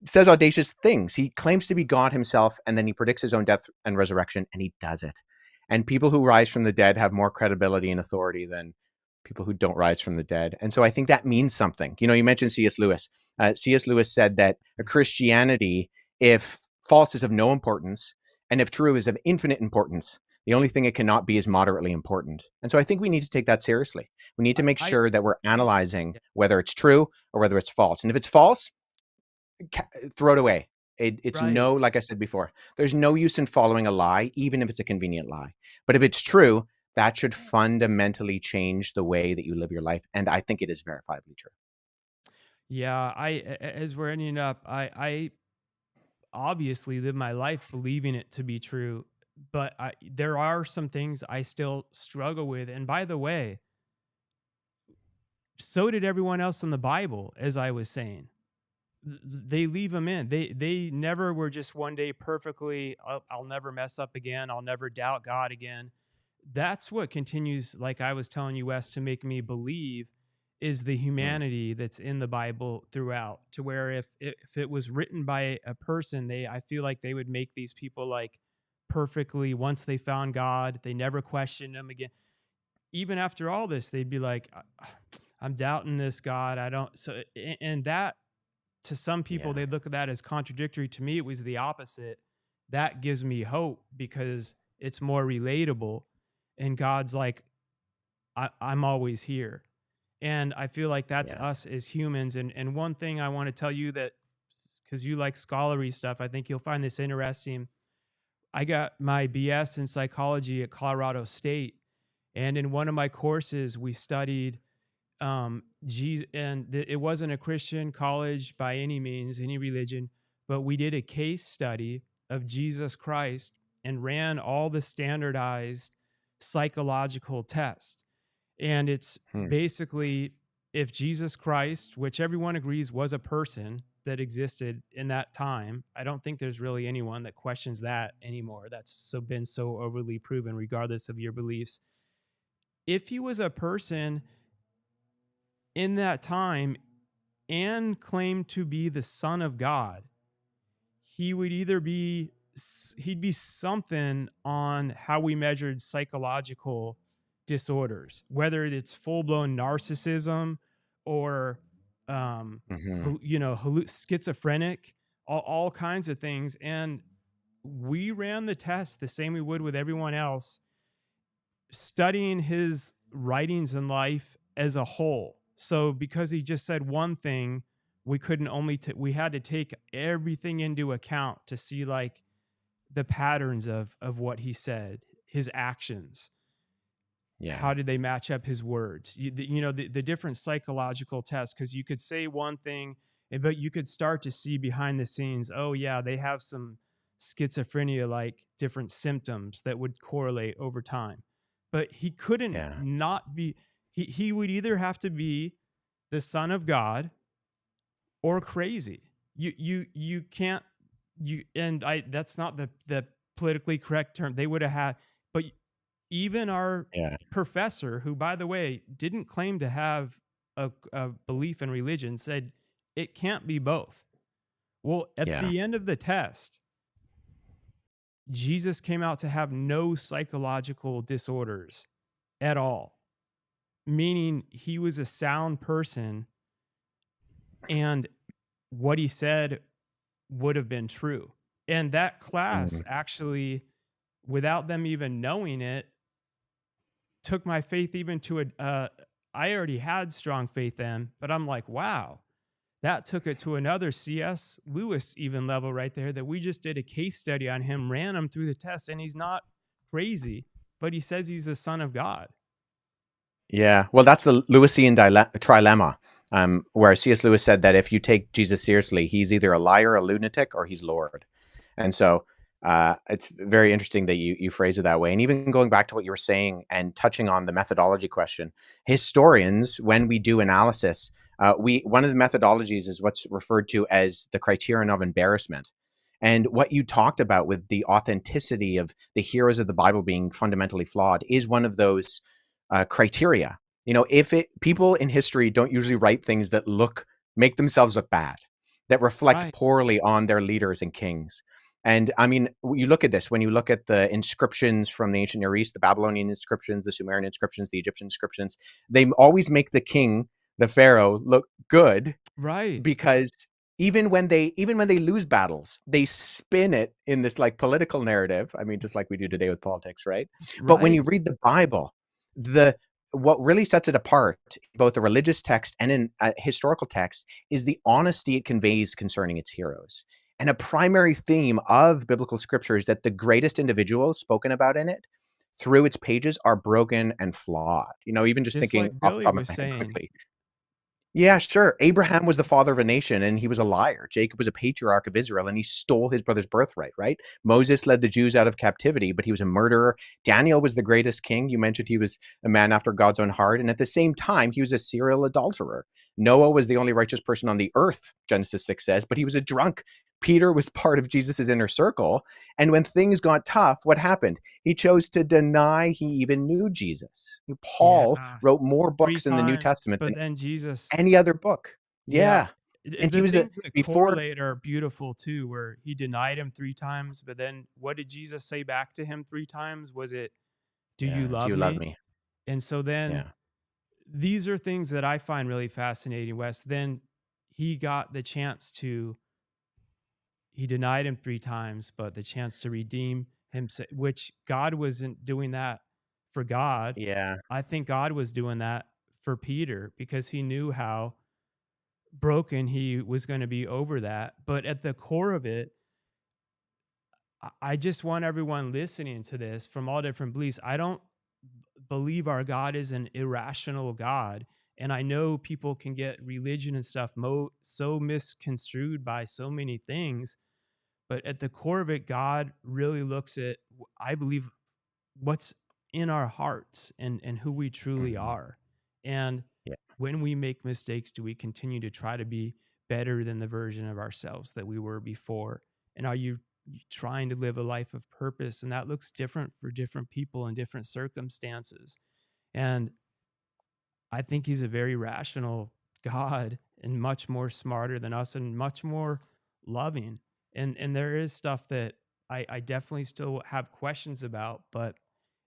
says audacious things. He claims to be God himself, and then he predicts his own death and resurrection, and he does it. And people who rise from the dead have more credibility and authority than people who don't rise from the dead. And so I think that means something. You mentioned C.S. Lewis. C.S. Lewis said that a Christianity, if false, is of no importance, and if true, is of infinite importance. The only thing it cannot be is moderately important. And so I think we need to take that seriously. We need to make I sure that we're analyzing whether it's true or whether it's false. And if it's false, throw it away. It's right. no, like I said before, there's no use in following a lie, even if it's a convenient lie. But if it's true, that should fundamentally change the way that you live your life. And I think it is verifiably true. Yeah. As we're ending up, I obviously live my life believing it to be true, but there are some things I still struggle with. And by the way, so did everyone else in the Bible, as I was saying. They leave them in. They never were just one day perfectly, I'll never mess up again. I'll never doubt God again. That's what continues, like I was telling you, Wes, to make me believe is the Mm, humanity that's in the Bible throughout. To where if it was written by a person, I feel like they would make these people like perfectly, once they found God, they never questioned him again. Even after all this, they'd be like, I'm doubting this God. I don't. So, and that, to some people, yeah. they look at that as contradictory. To me, it was the opposite. That gives me hope because it's more relatable. And God's like, I'm always here. And I feel like that's Yeah. us as humans. And one thing I want to tell you, that because you like scholarly stuff, I think you'll find this interesting. I got my BS in psychology at Colorado State, and in one of my courses, we studied Jesus, and it wasn't a Christian college by any means, any religion, but we did a case study of Jesus Christ and ran all the standardized psychological tests. And it's Hmm. basically, if Jesus Christ, which everyone agrees was a person that existed in that time, I don't think there's really anyone that questions that anymore. That's been so overly proven, regardless of your beliefs. If he was a person in that time and claimed to be the son of God, he would either be he'd be something on how we measured psychological disorders, whether it's full blown narcissism or Hmm. schizophrenic, all kinds of things. And we ran the test the same we would with everyone else, studying his writings in life as a whole. So because he just said one thing, we couldn't we had to take everything into account to see like the patterns of what he said, his actions, Yeah. how did they match up his words, the different psychological tests, because you could say one thing, but you could start to see behind the scenes, oh yeah, they have some schizophrenia like different symptoms that would correlate over time. But he couldn't Yeah. not be, he would either have to be the son of God or crazy. You can't, you and I that's not the politically correct term they would have had. But even our Yeah. professor, who by the way didn't claim to have a belief in religion, said it can't be both. Well, at Yeah. the end of the test, Jesus came out to have no psychological disorders at all, meaning he was a sound person, and what he said would have been true. And that class Mm. actually, without them even knowing it, took my faith even to I already had strong faith then, but I'm like, wow, that took it to another C.S. Lewis even level right there, that we just did a case study on him, ran him through the test, and he's not crazy, but he says he's the son of God. Yeah. Well, that's the Lewisian trilemma, where C.S. Lewis said that if you take Jesus seriously, he's either a liar, a lunatic, or he's Lord. And so it's very interesting that you phrase it that way. And even going back to what you were saying and touching on the methodology question, historians, when we do analysis, we one of the methodologies is what's referred to as the criterion of embarrassment. And what you talked about with the authenticity of the heroes of the Bible being fundamentally flawed is one of those criteria. You know, if people in history don't usually write things that make themselves look bad, that reflect Right. poorly on their leaders and kings. And I mean, you look at this when you look at the inscriptions from the ancient Near East, the Babylonian inscriptions, the Sumerian inscriptions, the Egyptian inscriptions, they always make the king, the pharaoh, look good, Right. because even when they lose battles, they spin it in this like political narrative. I mean, just like we do today with politics, right? But when Right. you read the Bible, the what really sets it apart, both a religious text and in a historical text, is the honesty it conveys concerning its heroes. And a primary theme of biblical scripture is that the greatest individuals spoken about in it through its pages are broken and flawed. You know, even just Just thinking like off the Billy top of was my head saying. quickly, yeah, sure. Abraham was the father of a nation and he was a liar. Jacob was a patriarch of Israel and he stole his brother's birthright, right? Moses led the Jews out of captivity, but he was a murderer. Daniel was the greatest king. You mentioned he was a man after God's own heart. And at the same time, he was a serial adulterer. Noah was the only righteous person on the earth, Genesis 6 says, but he was a drunk. Peter was part of Jesus's inner circle. And when things got tough, what happened? He chose to deny he even knew Jesus. Paul Yeah. wrote more Three books in the New times, Testament but than then Jesus. any other book. Yeah. Yeah. And The he was things that before, correlate are beautiful too, where he denied him 3 times, but then what did Jesus say back to him 3 times? Was it, "Do you yeah, do love you love me?" me? And so then Yeah. these are things that I find really fascinating, Wes. Then he got the chance to, he denied him 3 times, but the chance to redeem himself, which God wasn't doing that for God. Yeah. I think God was doing that for Peter because he knew how broken he was going to be over that. But at the core of it, I just want everyone listening to this from all different beliefs. I don't believe our God is an irrational God. And I know people can get religion and stuff so misconstrued by so many things. But at the core of it, God really looks at, I believe, what's in our hearts and who we truly Mhm. are. And Yeah. when we make mistakes, do we continue to try to be better than the version of ourselves that we were before? And are you trying to live a life of purpose? And that looks different for different people in different circumstances. And I think he's a very rational God and much more smarter than us and much more loving. And there is stuff that I definitely still have questions about, but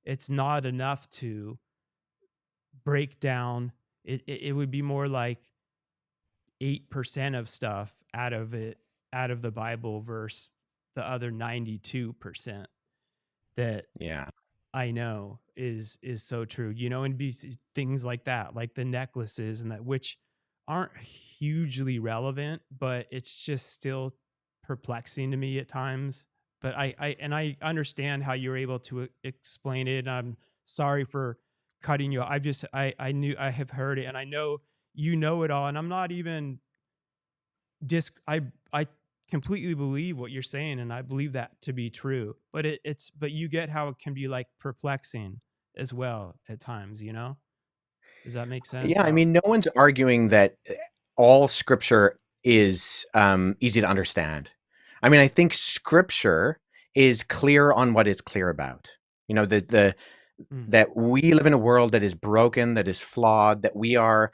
it's not enough to break down. It would be more like 8% of stuff out of the Bible versus the other 92% that Yeah. I know is so true, and things like that, like the necklaces and that, which aren't hugely relevant, but it's just still perplexing to me at times. But I understand how you're able to explain it. And I'm sorry for cutting you. I knew I have heard it, and I know you know it all, and I'm not even I completely believe what you're saying, and I believe that to be true. But but you get how it can be like perplexing as well at times, you know? Does that make sense? Yeah, I How mean, no one's arguing that all scripture is easy to understand. I mean, I think scripture is clear on what it's clear about. You know, the mm, that we live in a world that is broken, that is flawed, that we are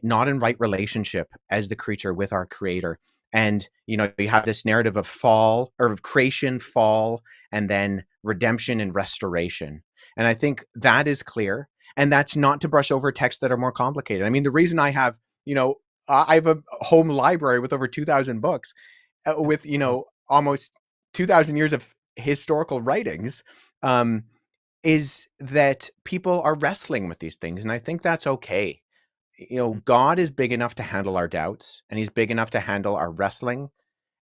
not in right relationship as the creature with our creator. And, you know, you have this narrative of fall or of creation, fall, and then redemption and restoration. And I think that is clear. And that's not to brush over texts that are more complicated. I mean, the reason I have, you know, I have a home library with over 2,000 books, with, you wow. know, almost 2,000 years of historical writings. Is that people are wrestling with these things, and I think that's okay. You know, Mm, God is big enough to handle our doubts, and he's big enough to handle our wrestling,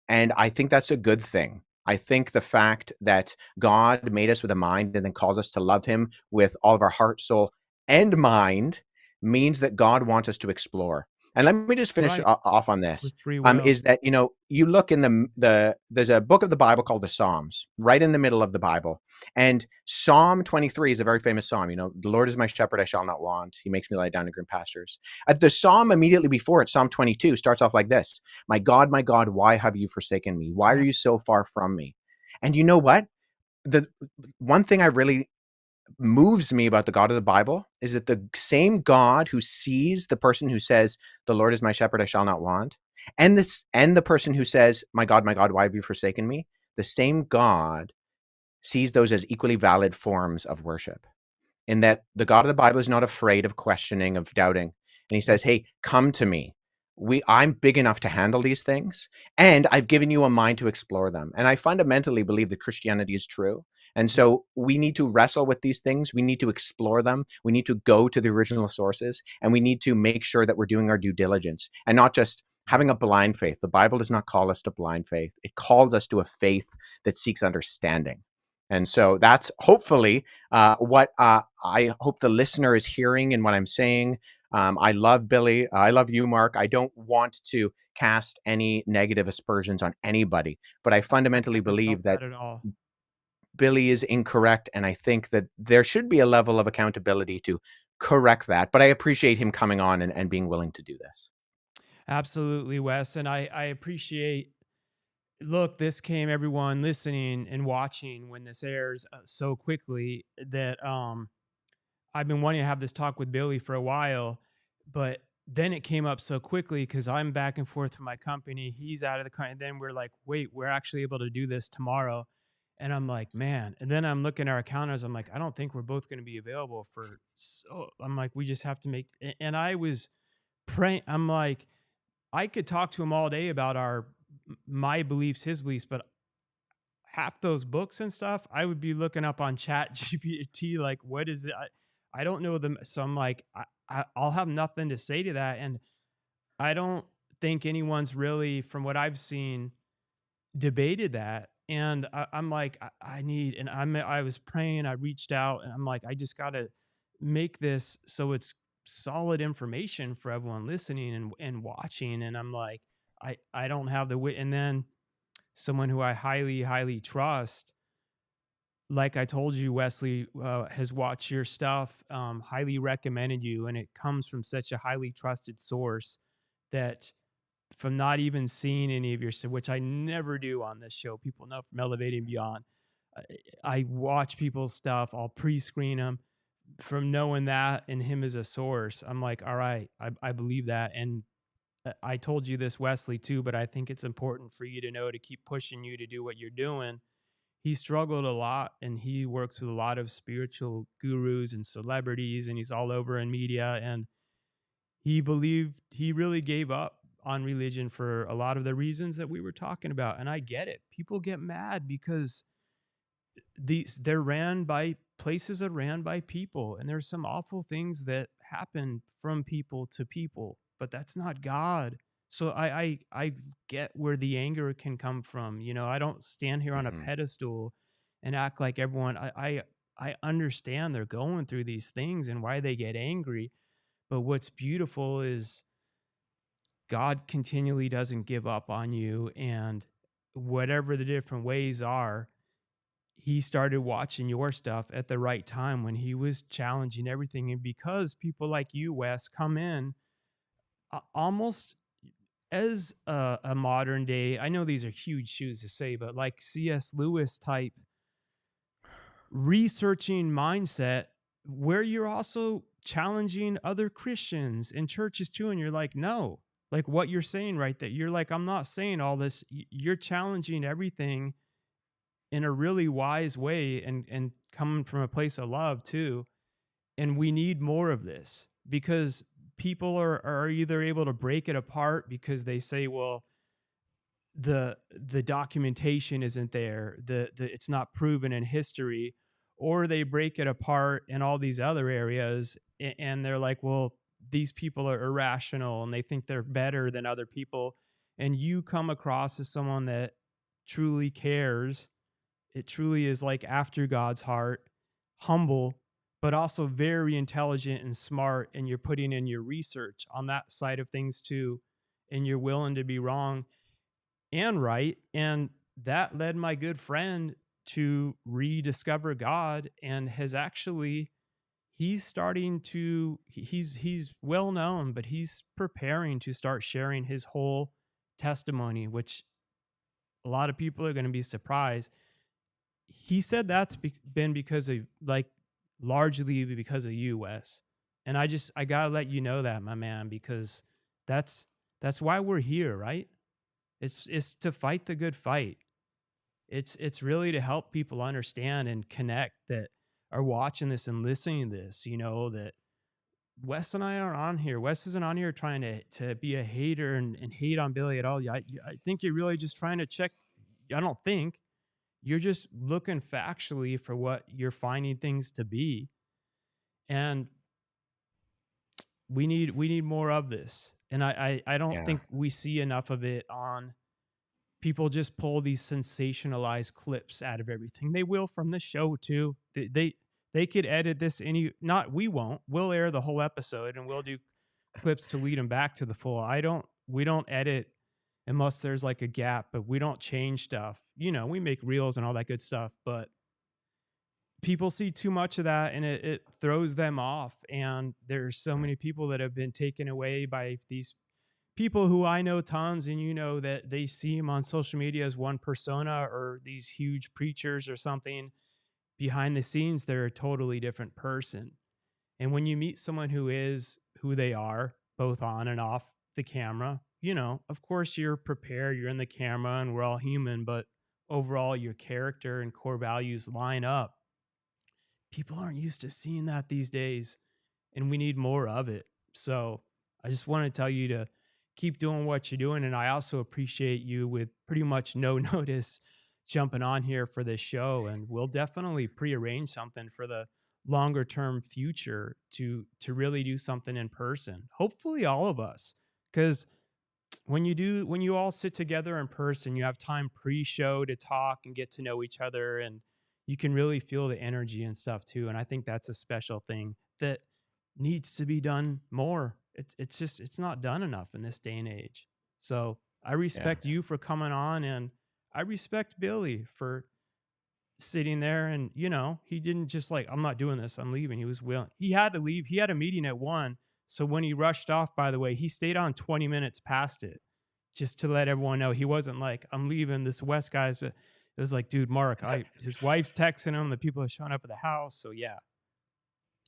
and I think that's a good thing. I think the fact that God made us with a mind and then calls us to love him with all of our heart, soul, and mind means that God wants us to explore. And let me just finish right. off on this. With free will. Is that, you know, you look in there's a book of the Bible called the Psalms, right in the middle of the Bible, and Psalm 23 is a very famous psalm. You know, the Lord is my shepherd; I shall not want. He makes me lie down in green pastures. The psalm immediately before it, Psalm 22, starts off like this: my God, why have you forsaken me? Why are Yeah. you so far from me? And you know what? The one thing I really moves me about the God of the Bible is that the same God who sees the person who says, "The Lord is my shepherd, I shall not want," and the person who says, my God, why have you forsaken me?" The same God sees those as equally valid forms of worship, in that the God of the Bible is not afraid of questioning, of doubting. And he Mm, says, "Hey, come to me. I'm big enough to handle these things, and I've given you a mind to explore them." And I fundamentally believe that Christianity is true. And mm, so we need to wrestle with these things. We need to explore them. We need to go to the original sources, and we need to make sure that we're doing our due diligence and not just mm. having a blind faith. The Bible does not call us to blind faith. It calls us to a faith that seeks understanding. And so that's hopefully what I hope the listener is hearing in what I'm saying. I love Billy. I love you, Mark. I don't want to cast any negative aspersions on anybody, but I fundamentally I felt believe that that at all. Billy is incorrect. And I think that there should be a level of accountability to correct that. But I appreciate him coming on and being willing to do this. Absolutely, Wes. And I appreciate, look, this came everyone listening and watching when this airs so quickly that I've been wanting to have this talk with Billy for a while, but then it came up so quickly because I'm back and forth with my company. He's out of the country. And then we're like, wait, we're actually able to do this tomorrow. And I'm like, man. And then I'm looking at our calendars. I'm like, I don't think we're both going to be available for. So I'm like, we just have to make. And I was praying. I'm like, I could talk to him all day about my beliefs, his beliefs, but half those books and stuff, I would be looking up on Chat GPT, like, what is it? I don't know them. So I'm like, I'll have nothing to say to that. And I don't think anyone's really, from what I've seen, debated that. And I'm like, I need, and I was praying, I reached out, and I'm like, I just got to make this so it's solid information for everyone listening and watching. And I'm like, I don't have the wit. And then someone who I highly, highly trust, like I told you, Wesley, has watched your stuff, highly recommended you, and it comes from such a highly trusted source that from not even seeing any of your stuff, which I never do on this show, people know from Elevating Beyond. I, I watch people's stuff, I'll pre-screen them. From knowing that and him as a source, I'm like, all right, I believe that. And I told you this, Wesley, too, but I think it's important for you to know to keep pushing you to do what you're doing. He struggled a lot and he works with a lot of spiritual gurus and celebrities, and he's all over in media. And he believed, he really gave up on religion for a lot of the reasons that we were talking about. And I get it. People get mad because they're ran by places are ran by people, and there's some awful things that happen from people to people, but that's not God. So I get where the anger can come from. I don't stand here on a Hmm. pedestal and act like everyone. I understand they're going through these things and why they get angry, but what's beautiful is God continually doesn't give up on you. And whatever the different ways are, he started watching your stuff at the right time when he was challenging everything. And because people like you, Wes, come in almost as a modern day, I know these are huge shoes to say, but like C.S. Lewis type researching mindset, where you're also challenging other Christians and churches too. And you're like, no, like what you're saying right, that you're like, I'm not saying all this. You're challenging everything in a really wise way, and coming from a place of love too. And we need more of this because people are either able to break it apart because they say, well, the documentation isn't there, the it's not proven in history, or they break it apart in all these other areas, and they're like, well, these people are irrational and they think they're better than other people. And you come across as someone that truly cares. It truly is like after God's heart, humble, but also very intelligent and smart. And you're putting in your research on that side of things too. And you're willing to be wrong and right. And that led my good friend to rediscover God, and has actually, he's starting to, he's well known, but he's preparing to start sharing his whole testimony, which a lot of people are going to be surprised. He said that's been because of, like, largely because of you, Wes. And I gotta let you know that, my man, because that's that's why we're here, right? It's to fight the good fight. It's really to help people understand and connect that are watching this and listening to this. That Wes and I are on here. Wes isn't on here trying to be a hater and hate on Billy at all. I think you're really just trying to check. I don't think you're just looking factually for what you're finding things to be. And we need more of this. And I don't Yeah. think we see enough of it. On people just pull these sensationalized clips out of everything. They will from the show too. They could edit this any, not, we won't. We'll air the whole episode and we'll do clips to lead them back to the full. We don't edit unless there's like a gap, but we don't change stuff. We make reels and all that good stuff, but people see too much of that and it throws them off. And there's so Right. many people that have been taken away by these people who I know tons, and that they see him on social media as one persona or these huge preachers or something. Behind the scenes, they're a totally different person. And when you meet someone who is who they are, both on and off the camera, of course you're prepared, you're in the camera and we're all human, but overall your character and core values line up. People aren't used to seeing that these days, and we need more of it. So I just want to tell you to keep doing what you're doing. And I also appreciate you with pretty much no notice jumping on here for this show. And we'll definitely prearrange something for the longer term future to really do something in person. Hopefully all of us, cuz when you all sit together in person, you have time pre-show to talk and get to know each other, and you can really feel the energy and stuff too. And I think that's a special thing that needs to be done more. It's just it's not done enough in this day and age. So I Yeah. respect you for coming on, and I respect Billy for sitting there. And he didn't just like, I'm not doing this, I'm leaving. He was willing. He had to leave. He had a meeting at 1. So when he rushed off, by the way, he stayed on 20 minutes past it, just to let everyone know. He wasn't like, I'm leaving this West guys, but it was like, dude, Mark, I his wife's texting him, the people are showing up at the house. So yeah.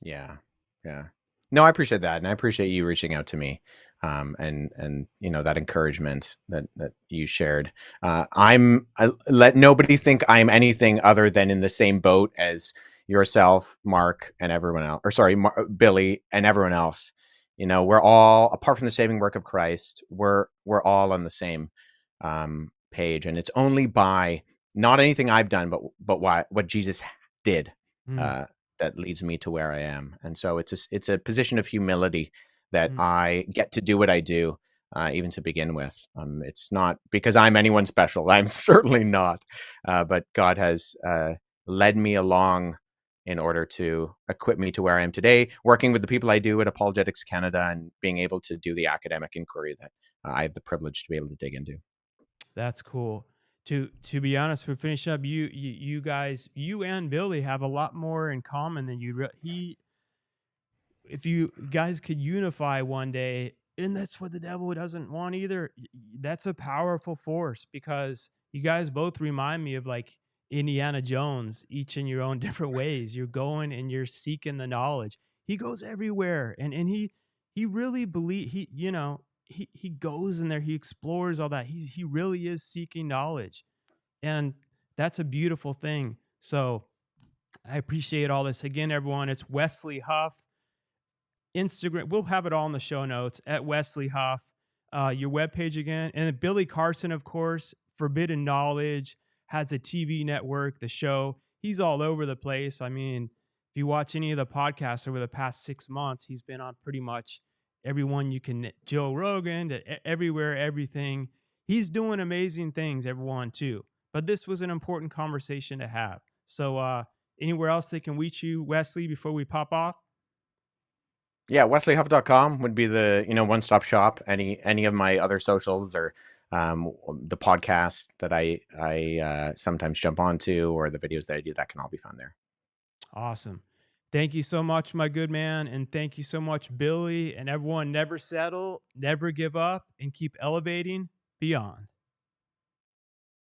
Yeah. Yeah. No, I appreciate that, and I appreciate you reaching out to me, and that encouragement that you shared. Let nobody think I'm anything other than in the same boat as yourself, Mark, and everyone else. Or sorry, Billy and everyone else. We're all, apart from the saving work of Christ, we're all on the same page, and it's only by not anything I've done, but what Jesus did. Mm, Uh, that leads me to where I am. And so it's a position of humility that mm, I get to do what I do, even to begin with. It's not because I'm anyone special. I'm certainly not. But God has led me along in order to equip me to where I am today, working with the people I do at Apologetics Canada and being able to do the academic inquiry that I have the privilege to be able to dig into. that's cool. To be honest, we finish up. You guys, you and Billy have a lot more in common than he. If you guys could unify one day, and that's what the devil doesn't want either. That's a powerful force, because you guys both remind me of like Indiana Jones, each in your own different ways. You're going and you're seeking the knowledge. He goes everywhere, and he really believe he goes in there, he explores all that. He really is seeking knowledge, and that's a beautiful thing. So I appreciate all this. Again, everyone, it's Wesley Huff. Instagram. We'll have it all in the show notes at Wesley Huff. Your webpage again. And then Billy Carson, of course, Forbidden Knowledge, has a TV network, the show. He's all over the place. I mean, if you watch any of the podcasts over the past 6 months, he's been on pretty much everyone you can, Joe Rogan, everywhere, everything. He's doing amazing things, everyone, too. But this was an important conversation to have. So, anywhere else they can reach you, Wesley, before we pop off? Yeah, wesleyhuff.com would be the one-stop shop. Any of my other socials, or the podcast that I sometimes jump onto, or the videos that I do, that can all be found there. Awesome. Thank you so much, my good man. And thank you so much, Billy, and everyone. Never settle, never give up, and keep elevating beyond.